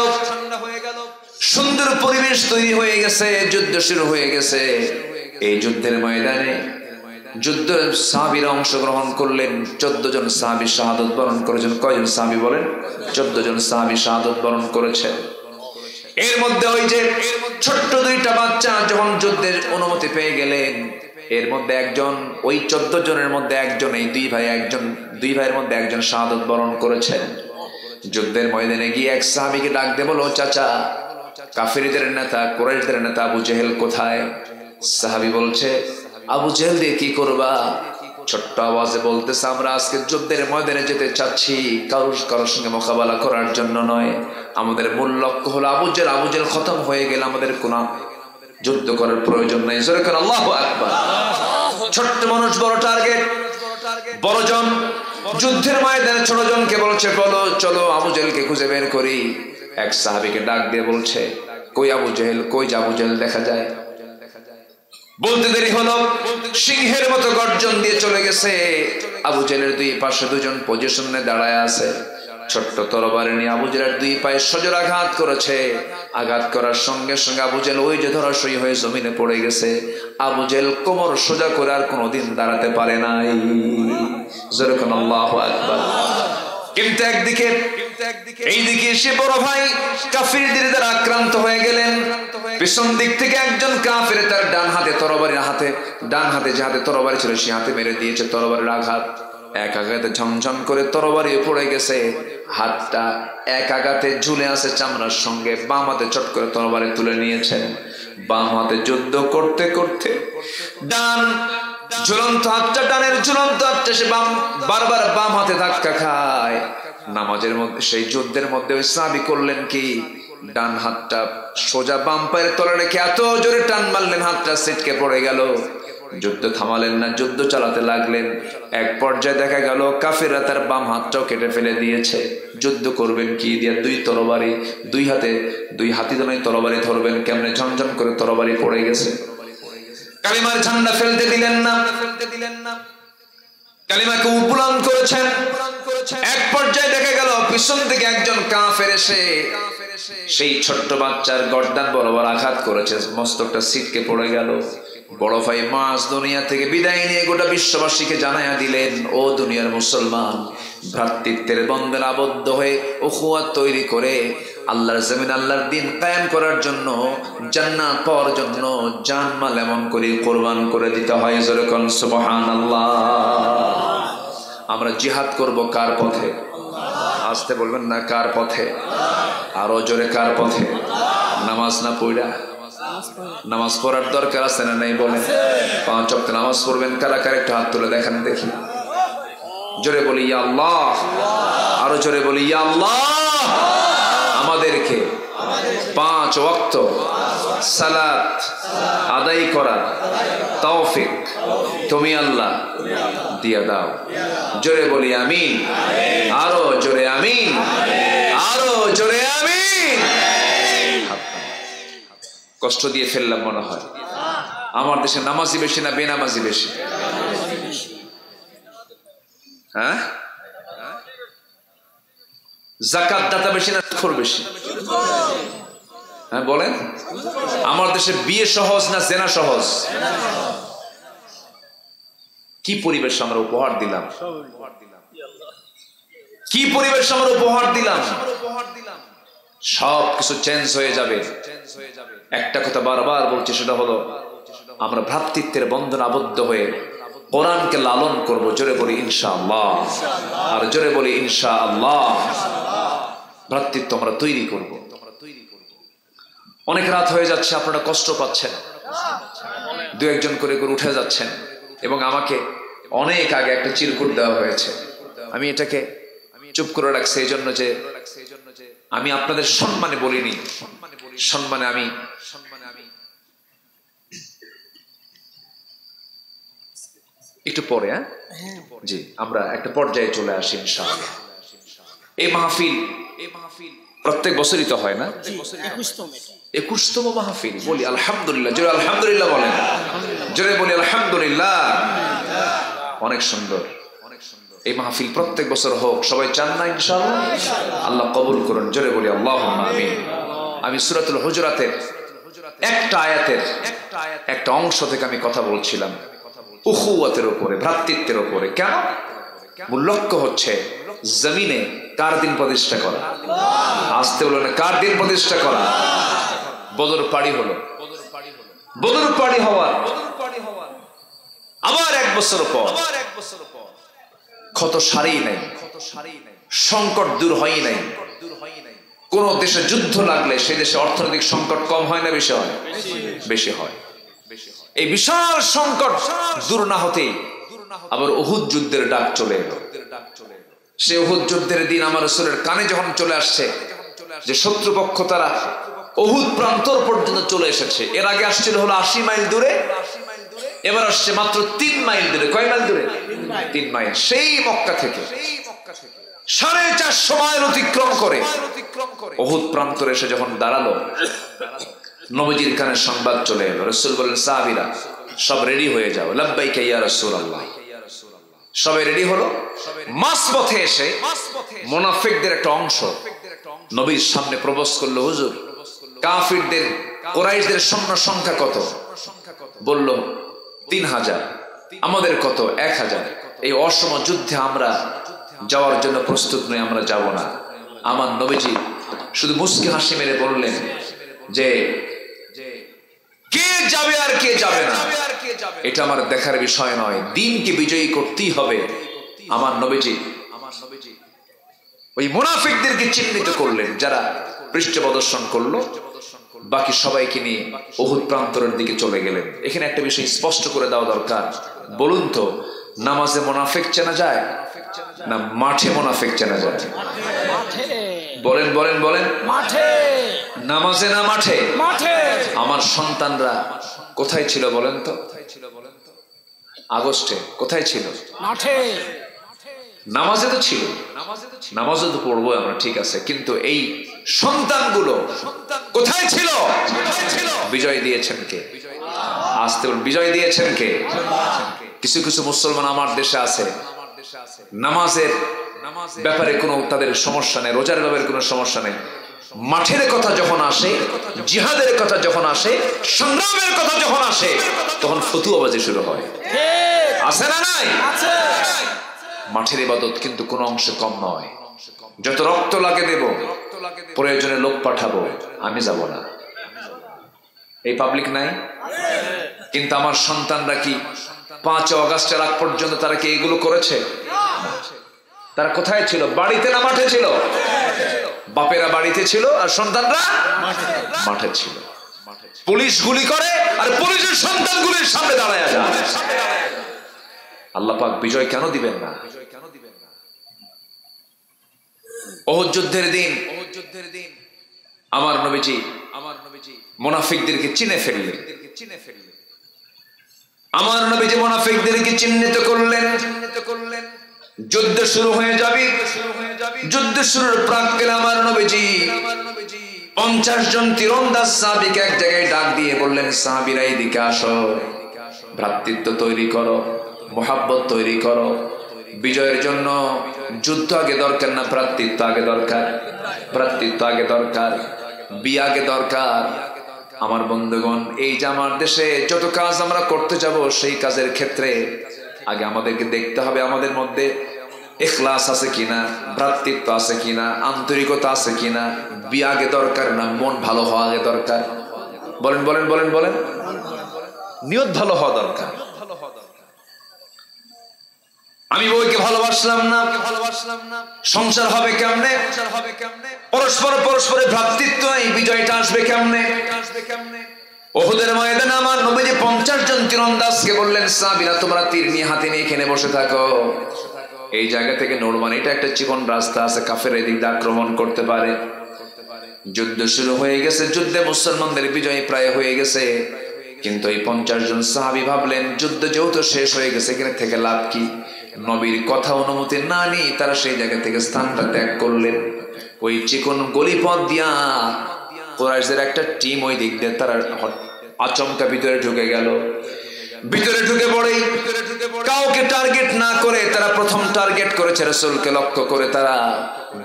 সুন্দর পরিবেশ তৈরি হয়ে গেছে। যুদ্ধ শুরু হয়ে গেছে। এই যুদ্ধের ময়দানে সাহাবীরা অংশগ্রহণ করলেন। 14 জন সাহাবী শাহাদাত বরণ করেছেন। কয়জন সাহাবী বলেন? 14 জন সাহাবী শাহাদাত বরণ করেছেন। এর মধ্যে ওই যে ছোট্ট দুইটা বাচ্চা যখন যুদ্ধের অনুমতি পেয়ে গেলেন, এর মধ্যে একজন, ওই 14 জনের মধ্যে একজন, এই দুই ভাইয়ের মধ্যে একজন শাহাদত বরণ করেছেন। যুদ্ধের ময়দানে গিয়ে এক সাহাবীকে ডাক দিয়ে বলো, চাচা, কাফিরদের নেতা, কুরাইশদের নেতা আবু জেহেল কোথায়? সাহাবী বলছে, আবু জেহেল দিয়ে কি করবা? ছোট্ট আওয়াজে বলতেছে, আমরা আজকে যুদ্ধের ময়দানে যেতে চাচ্ছি, কারোর সঙ্গে মোকাবেলা করার জন্য নয়। আমাদের মূল লক্ষ্য হলো আবু জেহেল খতম হয়ে গেলে আমাদের কোনো যুদ্ধ করার প্রয়োজন নাই। জোরে করে আল্লাহু আকবার। ছোট্ট মানুষ, বড় টার্গেট। বড়জন যুদ্ধের ময়দানে ছোটজনকে বলছে, বলো চলো আবু জেহেলকে খুঁজে বের করি। এক সাহাবীকে ডাক দিয়ে বলছে, কই আবু জেহেল, কই যে আবু জেহেল দেখা যায়? বলতে দেরি হলো, সিংহের মতো গর্জন দিয়ে চলে গেছে। আবু জেহেলের দুই পাশে দুজন পজিশনে দাঁড়ায় আছে। ছোট্ট তরবারি নিয়ে আবু জেহেলের দুই পায়ে সজোর আঘাত করেছে। আঘাত করার সঙ্গে সঙ্গে আবু জেহেল ওই যে ধরাশয়ী হয়ে জমিনে পড়ে গেছে। আবু জেহেল কোমর সোজা করে আর কোনোদিন দাঁড়াতে পারে নাই। যেরকম আল্লাহু আকবার। কিন্তু একদিকে এইদিকে এসে বড় ভাই কাফিরদের দ্বারা আক্রান্ত হয়ে গেলেন। পিছন দিক থেকে একজন কাফির তার ডান হাতে যে হাতে তরবারি ছিল সে হাতে মেরে দিয়েছে তরবারির আঘাত। এক আঘাতে ঝমঝম করে তরবারি পড়ে গেছে। হাতটা এক আঘাতে ঝুলে আছে চামড়ার সঙ্গে। বাম হাতে চট করে তরবারি তুলে নিয়েছেন। বাম হাতে যুদ্ধ করতে করতে ডান ঝুলন্ত হাতটা, ডানের ঝুলন্ত হাতটা সে বারবার বাম হাতে ধাক্কা খায়। নামাজের মধ্যে, সেই যুদ্ধের মধ্যে ওই সাহাবী করলেন কি, ডান হাতটা সোজা বাম পায়ের তলে রেখে এত জোরে টান মারলেন, হাতটা ছিটকে পড়ে গেল। যুদ্ধ থামালেন না, যুদ্ধ চালাতে লাগলেন। এক পর্যায়ে দেখা গেল কাফিররা তার বাম হাতটাও কেটে ফেলে দিয়েছে। যুদ্ধ করবেন কি দিয়ে? দুই তরবারি, দুই হাতি দোনায় তরবারি ধরবেন কেমনে? ঝনঝন করে তরবারি পড়ে গেছে। কালিমার ঝান্ডা ফেলতে দিলেন না, কালিমাকে উপলান করেছেন। এক পর্যায়ে দেখা গেল পিছন থেকে একজন কাফের এসে সেই ছোট্ট বাচ্চার গর্দান বরাবর আঘাত করেছে। মস্তকটা ছিটকে পড়ে গেল। বড় ভাই মাস দুনিয়া থেকে বিদায় নিয়ে গোটা বিশ্ববাসীকে জানায়া দিলেন, ও দুনিয়ার মুসলমান, ভ্রাতৃত্বের বন্ধনে আবদ্ধ হয়ে উখুয়াত তৈরি করে আল্লাহর জমিন, আল্লাহর দিন কায়েম করার জন্য, জান্নাত পাওয়ার জন্য জানমাল এমন করে কোরবান করে দিতে হয়। জোরে কোন সুবহানাল্লাহ। আমরা জিহাদ করব কার পথে? আসতে বলবেন না, কার পথে? আরো জোরে, কার পথে? নামাজ না পড়া? নামাজ পড়ার দরকার আছে না নাই বলেন? 5 ওয়াক্ত নামাজ পড়বেন কারা কারা? একটু হাত তুলে দেখান দেখি। জোরে বলি ইয়া আল্লাহ। আরো জোরে বলি ইয়া আল্লাহ। আমাদেরকে 5 ওয়াক্ত সালাত আদায় করার তৌফিক তুমি আল্লাহ দিয়া দাও। জোরে বলি আমিন। আরো জোরে আমিন। আরো জোরে আমিন। কষ্ট দিয়ে ফেললাম মনে হয়। আমার দেশে নামাজি বেশি না বেনামাজি বেশি? হ্যাঁ, যাকাত দাতা বেশি না সুদখোর বেশি? হ্যাঁ বলেন। আমার দেশে বিয়ে সহজ না জেনা সহজ? কি পরিবেশ আমরা উপহার দিলাম, কি পরিবেশ আমরা উপহার দিলাম। সব কিছু চেঞ্জ হয়ে যাবে। একটা কথা বারবার বলছি, সেটা হলো আমরা ভ্রাতৃত্বের বন্ধন আবদ্ধ হয়ে কোরআনকে লালন করব। জোরে বলি ইনশাআল্লাহ। আর জোরে বলি ইনশাআল্লাহ। ভ্রাতৃত্ব আমরা তৈরি করব। অনেক রাত হয়ে যাচ্ছে, আপনারা কষ্ট পাচ্ছেন, 2-1 করে উঠে যাচ্ছেন এবং আমাকে অনেক আগে একটা চিরকুট দেওয়া হয়েছে। আমি এটাকে চুপ করে রাখছি এই জন্য যে আমি আপনাদের সম্মানে বলিনি, সম্মানে আমি একটু পরে, হ্যাঁ জি, আমরা একটা পর্যায়ে চলে আসি ইনশাআল্লাহ। এই মাহফিল প্রত্যেক বছরই তো হয় না? 21তম মাহফিল। বলি আলহামদুলিল্লাহ। জোরে আলহামদুলিল্লাহ বলেন। জোরে বলি আলহামদুলিল্লাহ। অনেক সুন্দর, অনেক সুন্দর। এই মাহফিল প্রত্যেক বছর হোক, সবাই চান না ইনশাআল্লাহ? আল্লাহ কবুল করুন। জোরে বলি আল্লাহুম্মা আমিন। আমি সূরাতুল হুজুরাতের একটা আয়াতের একটা অংশ থেকে আমি কথা বলছিলাম উখুওয়াতের উপরে, ভ্রাতৃত্বের উপরে। কেন? মূল লক্ষ্য হচ্ছে জমিনে কার দিন প্রতিষ্ঠা করা? আসতে বলো না, কার দিন প্রতিষ্ঠা করা? বদর পাড়ি হলো, বদর পাড়ি হওয়ার আবার 1 বছর পর ক্ষত সারেই নাই, সংকট দূর হয় নাই। কোন দেশে যুদ্ধ লাগলে সেই দেশে অর্থনৈতিক সংকট কম হয় না বেশি হয়? বেশি হয়। এই বিশাল সংকট দূর না হতেই আবার উহুদ যুদ্ধের ডাক চলে এলো। সে উহুদ যুদ্ধের দিন আমার রাসূলের কানে যখন চলে আসছে যে শত্রুপক্ষ তারা উহুদ প্রান্তর পর্যন্ত চলে এসেছে। এর আগে আসছিল হলো 80 মাইল দূরে, এবার আসছে মাত্র 3 মাইল দূরে। কয় মাইল দূরে? 3 মাইল। সেই মক্কা থেকে 450 মাইল অতিক্রম করে উহুদ প্রান্তরে এসে যখন দাঁড়ালো, নবীজির কানে সংবাদ চলে এলো। রাসূল বললেন, সাহাবীরা সব রেডি হয়ে যাও। লাব্বাইকা ইয়া রাসূলুল্লাহ। সবাই রেডি হলো। মাঝপথে এসে মুনাফিকদের একটা অংশ নবীর সামনে প্রবেশ করলো। হুজুর, কাফিরদের কুরাইশদের সৈন্য সংখ্যা কত? বলল 3000। আমাদের কত? 1000। এই অসম যুদ্ধে আমরা যাওয়ার জন্য প্রস্তুত নই, আমরা যাব না। আমার নবীজি শুধু মুস্কি হাসি মেরে বললেন যে কে যাবে আর কে যাবে না এটা আমার দেখার বিষয় নয়, দিনকে বিজয়ী করতেই হবে। আমার নবীজি ওই মুনাফিকদেরকে চিহ্নিত করলেন যারা পৃষ্ঠ প্রদর্শন করলো, বাকি সবাইকে নিয়ে উহুদ প্রান্তরের দিকে চলে গেলেন। এখানে একটা বিষয় স্পষ্ট করে দেওয়া দরকার। বলুন তো, নামাজে মুনাফিক চেনা যায় না মাঠে মুনাফিক চেনা যায়? বলেন বলেন বলেন। নামাজে না মাঠে? আমার সন্তানরা কোথায় ছিল বলেন তো? আগস্টে কোথায় ছিল? মাঠে। নামাজে তো ছিল, নামাজে তো পড়বো আমরা, ঠিক আছে, কিন্তু এই সন্তানগুলো কোথায় ছিল? বিজয় দিয়েছেন কে? আসতে বিজয় দিয়েছেন কে? কিছু কিছু মুসলমান আমার দেশে আছে, নামাজের ব্যাপারে কোনো তাদের সমস্যা নেই, রোজার ব্যাপারে কোনো সমস্যা নেই। মাঠের কথা যখন আসে, জিহাদের কথা যখন আসে, সংগ্রামের কথা যখন আসে, তখন ফতুয়াবাজি শুরু হয়। আছে না নাই? মাঠের ইবাদত কিন্তু কোনো অংশে কম নয়। যত রক্ত লাগে দেব, প্রয়োজনে লোক পাঠাবো, আমি যাব না। এই পাবলিক নাই? কিন্তু আমার সন্তানরা কি 5 আগস্টের আগ পর্যন্ত তারা কি এগুলো করেছে? তারা কোথায় ছিল? বাড়িতে না মাঠে ছিল? বাপেরা বাড়িতে ছিল আর সন্তানরা মাঠে ছিল। পুলিশ গুলি করে আর পুলিশের সন্তানগুলির সামনে দাঁড়ায় যায়। আল্লাহ পাক বিজয় কেন দিবেন না? উহুদ যুদ্ধের দিন আমার নবীজি মুনাফিকদেরকে চিনে ফেললেন। আমার নবীজি মুনাফিকদেরকে চিহ্নিত করলেন। যুদ্ধ শুরু হয়ে যাবে। যুদ্ধ শুরুর প্রাক্কালে আমার নবীজি 50 জন তীরন্দাজ সাহাবীকে এক জায়গায় ডাক দিয়ে বললেন, সাহাবীরা এদিকে আসো, ভ্রাতৃত্ব তৈরি করো, মোহাব্বত তৈরি করো। বিজয়ের জন্য যুদ্ধ আগে দরকার না, ভ্রাতৃত্ব আগে দরকার। ভ্রাতৃত্ব আগে দরকার, বিয়ে আগে দরকার। আমার বন্ধুগণ, এই যে আমার দেশে যত কাজ আমরা করতে যাব, সেই কাজের ক্ষেত্রে আগে আমাদেরকে দেখতে হবে আমাদের মধ্যে ইখলাস আছে কিনা, ভ্রাতৃত্ব আছে কিনা, আন্তরিকতা আছে কিনা। বিয়ে আগে দরকার না মন ভালো হওয়া আগে দরকার? বলেন বলেন বলেন বলেন। নিয়ত ভালো হওয়া দরকার। আমি বউকে ভালোবাসলাম না, সংসার হবে কেমনে? পরস্পর পরস্পরের ভ্রাতৃত্ব, এই বিজয়টা আসবে কেমনে? উহুদের ময়দানে আমার নবীজি 50 জন তীরন্দাজকে বললেন, সাহাবীরা তোমরা তীর নিয়ে হাতে নিয়ে এখানে বসে থাকো। এই জায়গা থেকে নরমান, এটা একটা চিকন রাস্তা আছে, কাফের এদিক দিয়ে আক্রমণ করতে পারে। যুদ্ধ শুরু হয়ে গেছে। যুদ্ধে মুসলমানদের বিজয় প্রায় হয়ে গেছে। কিন্তু এই 50 জন সাহাবী ভাবলেন, যুদ্ধ যেহেতু শেষ হয়ে গেছে, এখানে থেকে লাভ কি? নবীর কথা অনুমতি না নিয়ে তারা সেই জায়গা থেকে স্থানটা ত্যাগ করলেন। ওই চিকন গলিপথ দিয়া কুরাইশদের একটা টিম ওই দিক দিয়ে তারা আচমকা ভিতরে ঢুকে গেল। ভিতরে ঢুকে পড়েই কাউকে টার্গেট না করে তারা প্রথম টার্গেট করেছে রাসূলকে লক্ষ্য করে। তারা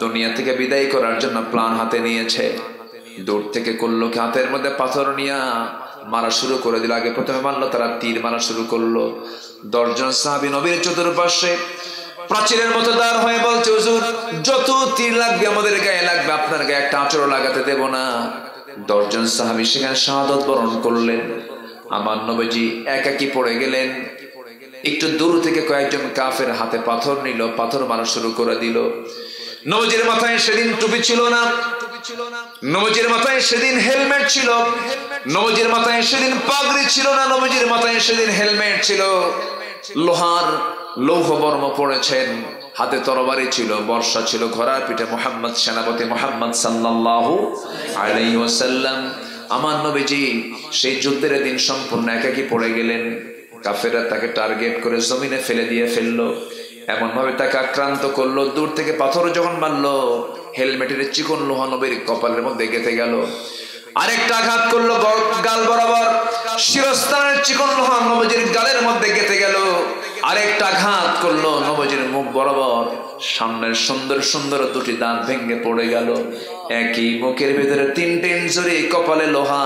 দুনিয়া থেকে বিদায় করার জন্য প্ল্যান হাতে নিয়েছে। দূর থেকে করলো কি, হাতের মধ্যে পাথর নিয়ে মারা শুরু করে দিল। আগে প্রথমে মারলো, তারা তীর মারা শুরু করলো। 10 জন সাহাবী নবীর চতুর্পাশে প্রাচীরের মতো দাঁড় হয়ে বলছে, হুজুর যত তীর লাগবে আমাদের গায়ে লাগবে, আপনার গায়ে একটা আঁচড়ও লাগাতে দেব না। 10 জন সাহাবী সেখানে শাহাদাত বরণ করলেন। আমার নবীজি একাকী পড়ে গেলেন। একটু দূর থেকে কয়েকজন কাফের হাতে পাথর নিল, পাথর মারা শুরু করে দিল। নবীজির মাথায় সেদিন টুপি ছিল না, নবীজির মাথায় সেদিন হেলমেট ছিল, নবীজির মাথায় সেদিন পাগড়ি ছিল না, নবীজির মাথায় সেদিন হেলমেট ছিল। লোহার লৌহ বর্ম পড়েছেন, হাতে তরবারি ছিল, বর্ষা ছিল, ঘোড়ার পিঠে মুহাম্মদ, সেনাপতি মুহাম্মদ সাল্লাল্লাহু আলাইহি ওয়াসাল্লাম। আমার নবীজি সেই যুদ্ধের দিন সম্পূর্ণ একাকী পড়ে গেলেন। কাফেররা তাকে টার্গেট করে জমিনে ফেলে দিয়ে ফেললো, এমন ভাবে তাকে আক্রান্ত করলো। দূর থেকে পাথর যখন মারলো, হেলমেটের চিকন লোহা নবীর কপালের মধ্যে গেঁথে গেল। আরেকটা আঘাত করলো গাল বরাবর, শিরস্ত্রাণের চিকন লোহা নবীজির গালের মধ্যে গেঁথে গেল। আরেকটা আঘাত করলো নবীজির মুখ বরাবর, সামনের সুন্দর সুন্দর দুটি দাঁত ভেঙে পড়ে গেল। একই মুখের ভিতরে 3টে ইঞ্জুরি, কপালে লোহা,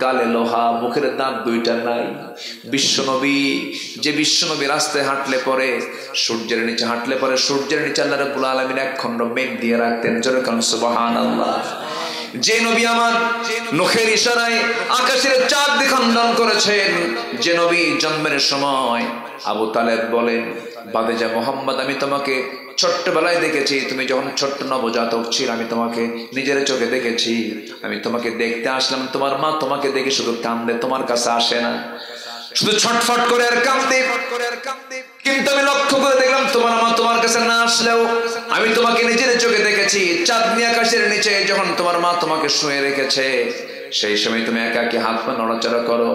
গালে লোহা, মুখের দাঁত 2টা নাই। বিশ্বনবী, যে বিশ্বনবী রাস্তায় হাঁটলে পরে, সূর্যের নিচে হাঁটলে পরে, সূর্যের নিচে আল্লাহ রাব্বুল আলামিন এক খণ্ড মেঘ দিয়ে রাখতেন। জোরে কান সুবহানাল্লাহ। যে নবী আমার নখের ইশারায় আকাশের চাঁদ দ্বিখণ্ডন করেছেন, যে নবী জন্মের সময় আবু তালেব বলেন, বাদেজা মোহাম্মদ, আমি তোমাকে ছোট্টবেলায় দেখেছি, তুমি যখন ছোট্ট নবজাতক ছিল আমি তোমাকে নিজের চোখে দেখেছি। আমি তোমাকে দেখতে আসলাম, তোমার মা তোমাকে দেখে শুধু কান্দে, তোমার কাছে আসে না, শুধু ছটফট করে আর কান্দে। কিন্তু আমি লক্ষ্য করে দেখলাম তোমার মা তোমার কাছে না আসলেও আমি তোমাকে নিজের চোখে দেখেছি। চাঁদনি আকাশের নিচে যখন তোমার মা তোমাকে শুয়ে রেখেছে, সেই সময় তুমি একাকী হাত পা নড়াচড়া করো।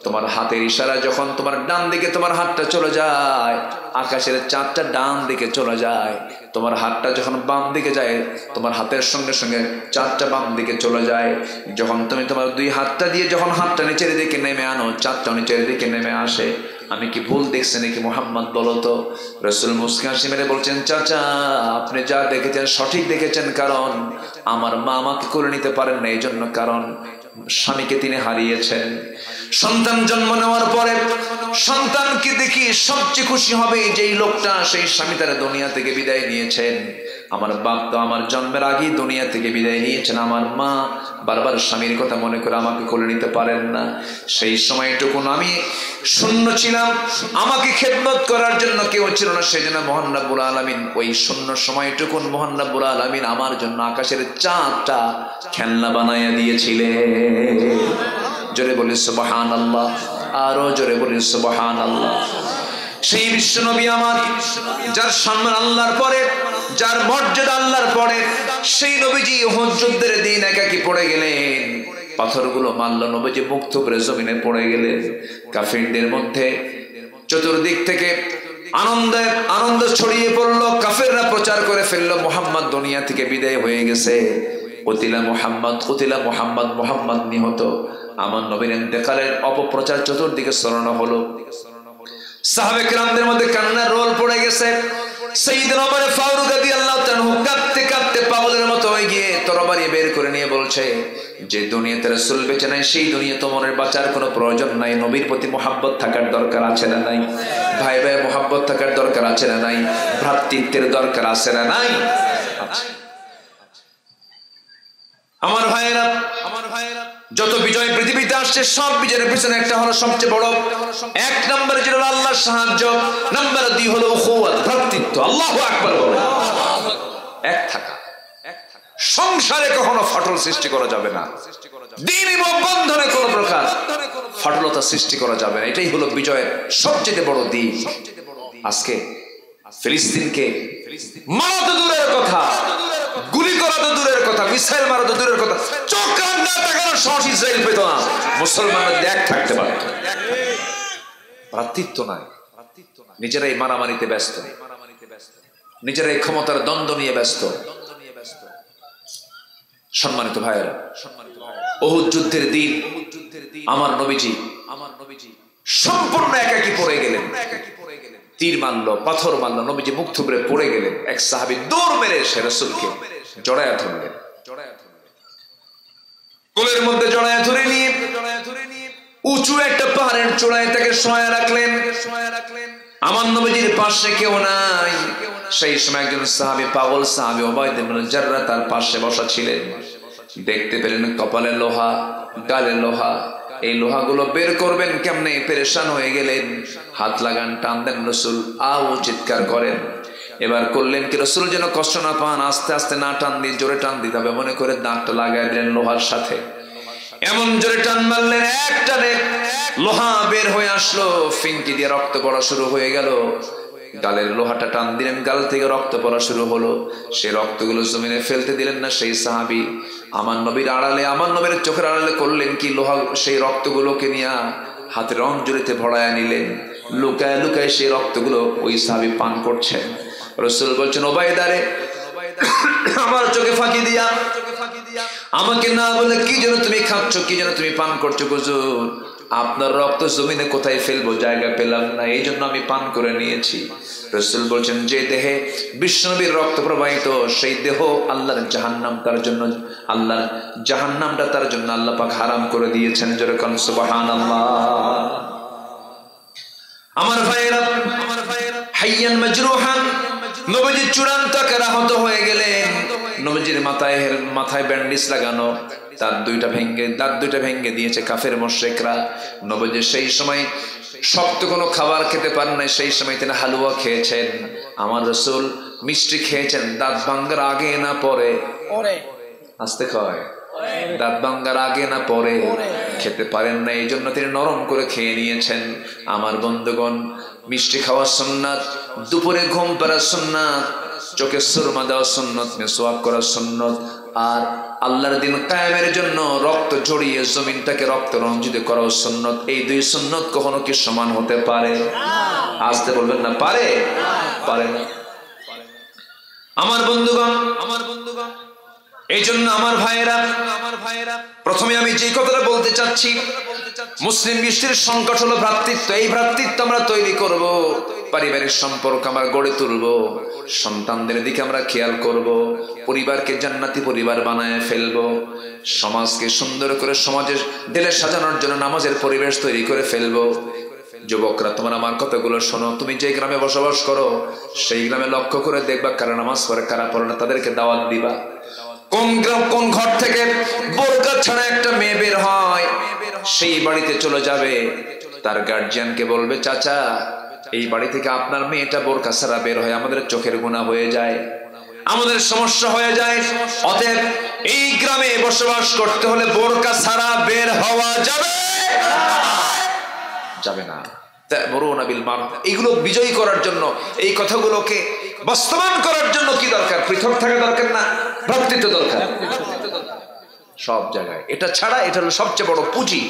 তোমার হাতের ইশারা যখন তোমার ডান দিকে তোমার হাতটা চলে যায়, আকাশের চাঁদটা ডান দিকে চলে যায়। তোমার হাতটা যখন বাম দিকে যায়, তোমার হাতের সঙ্গে সঙ্গে চাঁদটা বাম দিকে চলে যায়। যখন তুমি তোমার 2 হাতটা দিয়ে যখন হাতটা নিচের দিকে নেমে আনো, চাঁদটা নিচের দিকে নেমে আসে। আমি কি ভুল দেখছি নাকি মোহাম্মদ, বলো তো? রাসূল মুস্কি হাসি মেরে বলছেন, চাচা আপনি যা দেখেছেন সঠিক দেখেছেন, কারণ আমার মা আমাকে করে নিতে পারেন না, এই জন্য, কারণ স্বামীকে তিনি হারিয়েছেন। সন্তান জন্ম নেওয়ার পরে সন্তানকে দেখি সবচেয়ে খুশি হবে যেই লোকটা সেই স্বামী তারা দুনিয়া থেকে বিদায় নিয়েছেন। আমার বাপ তো আমার জন্মের আগেই দুনিয়া থেকে বিদায় নিয়েছেন। আমার মা বারবার স্বামীর কথা মনে করে আমাকে কোলে নিতে পারেন না। সেই সময়টুকুন আমি শূন্য ছিলাম, আমাকে খেদমত করার জন্য কেউ ছিল না। সেই জন্য মহান রব্বুল আলামিন ওই শূন্য সময়টুকুন মহান রব্বুল আলামিন আমার জন্য আকাশের চাঁদটা খেলনা বানাইয়া দিয়েছিলেন। জোরে বলি সুবহানাল্লাহ, আরো জোরে বলি সুবহানাল্লাহ। সেই বিশ্ব নবী আমার, যার সম্মান আল্লাহর পরে, যার মর্যাদা আল্লাহর পরে, সেই নবীজি উহুদ যুদ্ধের দিন একাকী পড়ে গেলেন। পাথরগুলো মারল, নবীজি মুক্ত করে জমিনে পড়ে গেলেন। কাফিরদের মধ্যে চতুর্দিক থেকে আনন্দ ছড়িয়ে পড়লো। কাফিররা প্রচার করে ফেললো মুহাম্মদ দুনিয়া থেকে বিদায় হয়ে গেছে। কুতিলা মুহাম্মদ, কুতিলা মুহাম্মদ, মুহাম্মদ নিহত। আমার নবীর ইন্তেকালের অপপ্রচার চতুর্দিকে ছড়ানো হলো। সাহাবে কেরামদের মধ্যে কান্নার রোল পড়ে গেছে। সাইয়েদনা ওমর ফারুক রাদিয়াল্লাহু তাআলা কাঁদতে কাঁদতে পাগলের মতো হয়ে গিয়ে তরবারি বের করে নিয়ে বলছে, যে দুনিয়াতে রাসূল বেঁচে নাই, সেই দুনিয়া তোমার বাঁচার কোনো প্রয়োজন নাই। নবীর প্রতি মুহাব্বত থাকার দরকার আছে না নাই? ভাই ভাই মুহাব্বত থাকার দরকার আছে না নাই? ভ্রাতৃত্বের দরকার আছে না নাই? আমার ভাইয়েরা, যত বিজয় পৃথিবীতে আসছে সব বিজয়ের পিছনে একটা হলো সবচেয়ে বড়, 1 নম্বরে যেটা আল্লাহর সাহায্য, নাম্বার 2 হলো উখুওয়াত, ভ্রাতৃত্ব। আল্লাহু আকবার বলেন। এক থাকা। সংসারে কখনো ফাটল সৃষ্টি করা যাবে না, দ্বীনি বন্ধনে কোন প্রকার ফাটলতা সৃষ্টি করা যাবে না। এটাই হলো বিজয়ের সবচেয়ে বড় দিক। আজকে ফিলিস্তিনকে মারা তো দূরের কথা, গুলি করা তো দূরের কথা, মিসাইল মারা তো দূরের কথা, চোখ কান না তাকানোর সাহস ইসরায়েল পেত না। মুসলমানরা এক থাকতে পারত। ভ্রাতৃত্ব নাই, নিজেরাই মারামারিতে ব্যস্ত, নিজেরাই ক্ষমতার দ্বন্দ্ব নিয়ে ব্যস্ত। সম্মানিত ভাইয়েরা, উহুদ যুদ্ধের দিন আমার নবীজি সম্পূর্ণ একাকী পড়ে গেলেন। তীর মারলো, পাথর মারলো, নবীজি মুখ থুবড়ে পড়ে গেলেন। এক সাহাবী দৌড় মেরে এসে রাসূলকে জড়ায়া ধরলেন, কোলের মধ্যে জড়ায়া ধরে নিয়ে উঁচু একটা পাহাড়ের চূড়ায় তাকে শোয়া রাখলেন। আমার নবীজির পাশে কেউ নাই। সেই সময় একজন সাহাবী, পাগল সাহাবী উবাইদা ইবনে জাররাহ তার পাশে বসা ছিলেন। দেখতে পেলেন কপালে লোহা, গালে লোহা। এই লোহাগুলো বের করবেন কেমনে, পেরেশান হয়ে গেলেন। হাত লাগান, টান দেন, রসুল আও চিৎকার করেন। এবার করলেন কি, রসুল যেন কষ্ট না পান, আস্তে আস্তে না টান দিয়ে জোরে টান দিতে হবে মনে করে দাঁতটা লাগাই দিলেন লোহার সাথে। এমন জোরে টান মারলেন, এক টানে লোহা বের হয়ে আসলো, ফিনকি দিয়ে রক্ত পড়া শুরু হয়ে গেল। গালের লোহাটা টান দিলেন, গাল থেকে রক্ত পড়া শুরু হলো। সেই রক্তগুলো জমিনে ফেলতে দিলেন না সেই সাহাবী। আমার নবীর আড়ালে, আমার নবীর চোখের আড়ালে করলেন কি, লোহা সেই রক্তগুলোকে নিয়ে হাতের অঞ্জলিতে ভরায়া নিলেন। লুকায় লুকায় সেই রক্তগুলো ওই সাহাবী পান করছেন। রাসূল বলছেন, ওবাইদারে আমার চোখে ফাঁকি দিয়া আমাকে না বলে কি যেন তুমি খাচ্ছ, কি যেন তুমি পান করছো হুজুর? আপনার রক্ত জমিনে কোথায় ফেলবো, জায়গা পেলাম না, এই জন্য আমি পান করে নিয়েছি। রাসূল বলছেন, যে দেহে বিশ্বনবীর রক্ত প্রবাহিত, সেই দেহ আল্লাহর জাহান্নাম তার জন্য, আল্লাহর জাহান্নামটা তার জন্য আল্লাহ পাক হারাম করে দিয়েছেন। যেরকম সুবহানাল্লাহ। আমার ভাইয়েরা, হাইয়ান মাজরুহান, নবীজি চূড়ান্ত আকারে আহত হয়ে গেলেন। নবীজির মাথায় ব্যান্ডেজ লাগানো, দাঁত দুইটা ভেঙে দিয়েছে কাফের মুশরিকরা। নবীজি সেই সময় শক্ত কোনো খাবার খেতে পারেন নাই, সেই সময় তিনি হালুয়া খেয়েছেন। আমার রাসূল মিষ্টি খেয়েছেন, দাঁত ভাঙ্গার আগে না পরে, আস্তে কয়, দাঁত ভাঙ্গার আগে না পরে খেতে পারেন না, এই জন্য তিনি নরম করে খেয়ে নিয়েছেন। আমার বন্ধুগণ, মিষ্টি খাওয়া সুন্নাত, দুপুরে ঘুম পাড়া সুন্নাত, চোখে সুরমা দেওয়া সুন্নত, মিসওয়াক করা সুন্নত, আর আল্লাহর দিন কায়েমের জন্য রক্ত ঝরিয়ে জমিনটাকে রক্ত রঞ্জিত করা সুন্নত। এই দুই সুন্নত কখনো কি সমান হতে পারে? আসতে বলবেন না, পারে? পারে না। আমার বন্ধুগণ, এই জন্য আমার ভাইয়েরা, প্রথমে আমি যে কথাটা বলতে চাচ্ছি, মুসলিম বিশ্বের সংকট হলো ভ্রাতৃত্ব। এই ভ্রাতৃত্ব আমরা তৈরি করব, পারিবারিক সম্পর্ক আমরা গড়ে তুলব, সন্তানদের দিকে আমরা খেয়াল করব, পরিবারকে জান্নাতি পরিবার বানায় ফেলবো, সমাজকে সুন্দর করে সমাজের দিলে সাজানোর জন্য নামাজের পরিবেশ তৈরি করে ফেলবো। যুবকরা, তোমার আমার কথাগুলো শোনো। তুমি যে গ্রামে বসবাস করো, সেই গ্রামে লক্ষ্য করে দেখবা কারা নামাজ পড়ে, কারা পড়ে না, তাদেরকে দাওয়াত দিবা। কোন ঘর থেকে বোরকা ছাড়া একটা মেয়ে বের হয়, সেই বাড়িতে চলে যাবে, তার গার্জিয়ানকে বলবে, চাচা এই বাড়ি থেকে আপনার মেয়েটা বোরকা ছাড়া বের হয়, আমাদের চোখের গুনাহ হয়ে যায়, আমাদের সমস্যা হয়ে যায়। অতএব এই গ্রামে বসবাস করতে হলে বোরকা ছাড়া বের হওয়া যাবে না। এইগুলো বিজয়ী করার জন্য, এই কথাগুলোকে বাস্তবায়ন করার জন্য কি দরকার? পৃথক থাকা দরকার না, ভ্রাতৃত্ব দরকার সব জায়গায়। এটা ছাড়া, এটা হলো সবচেয়ে বড় পুঁজি।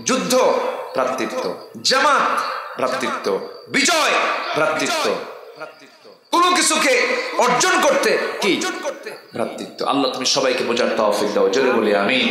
যুদ্ধ ভ্রাতৃত্ব, জামাত ভ্রাতৃত্ব, বিজয় ভ্রাতৃত্ব, কোনো কিছুকে অর্জন করতে কি ভ্রাতৃত্ব। আল্লাহ তুমি সবাইকে বোঝার তৌফিক দাও, জোরে বলি আমিন।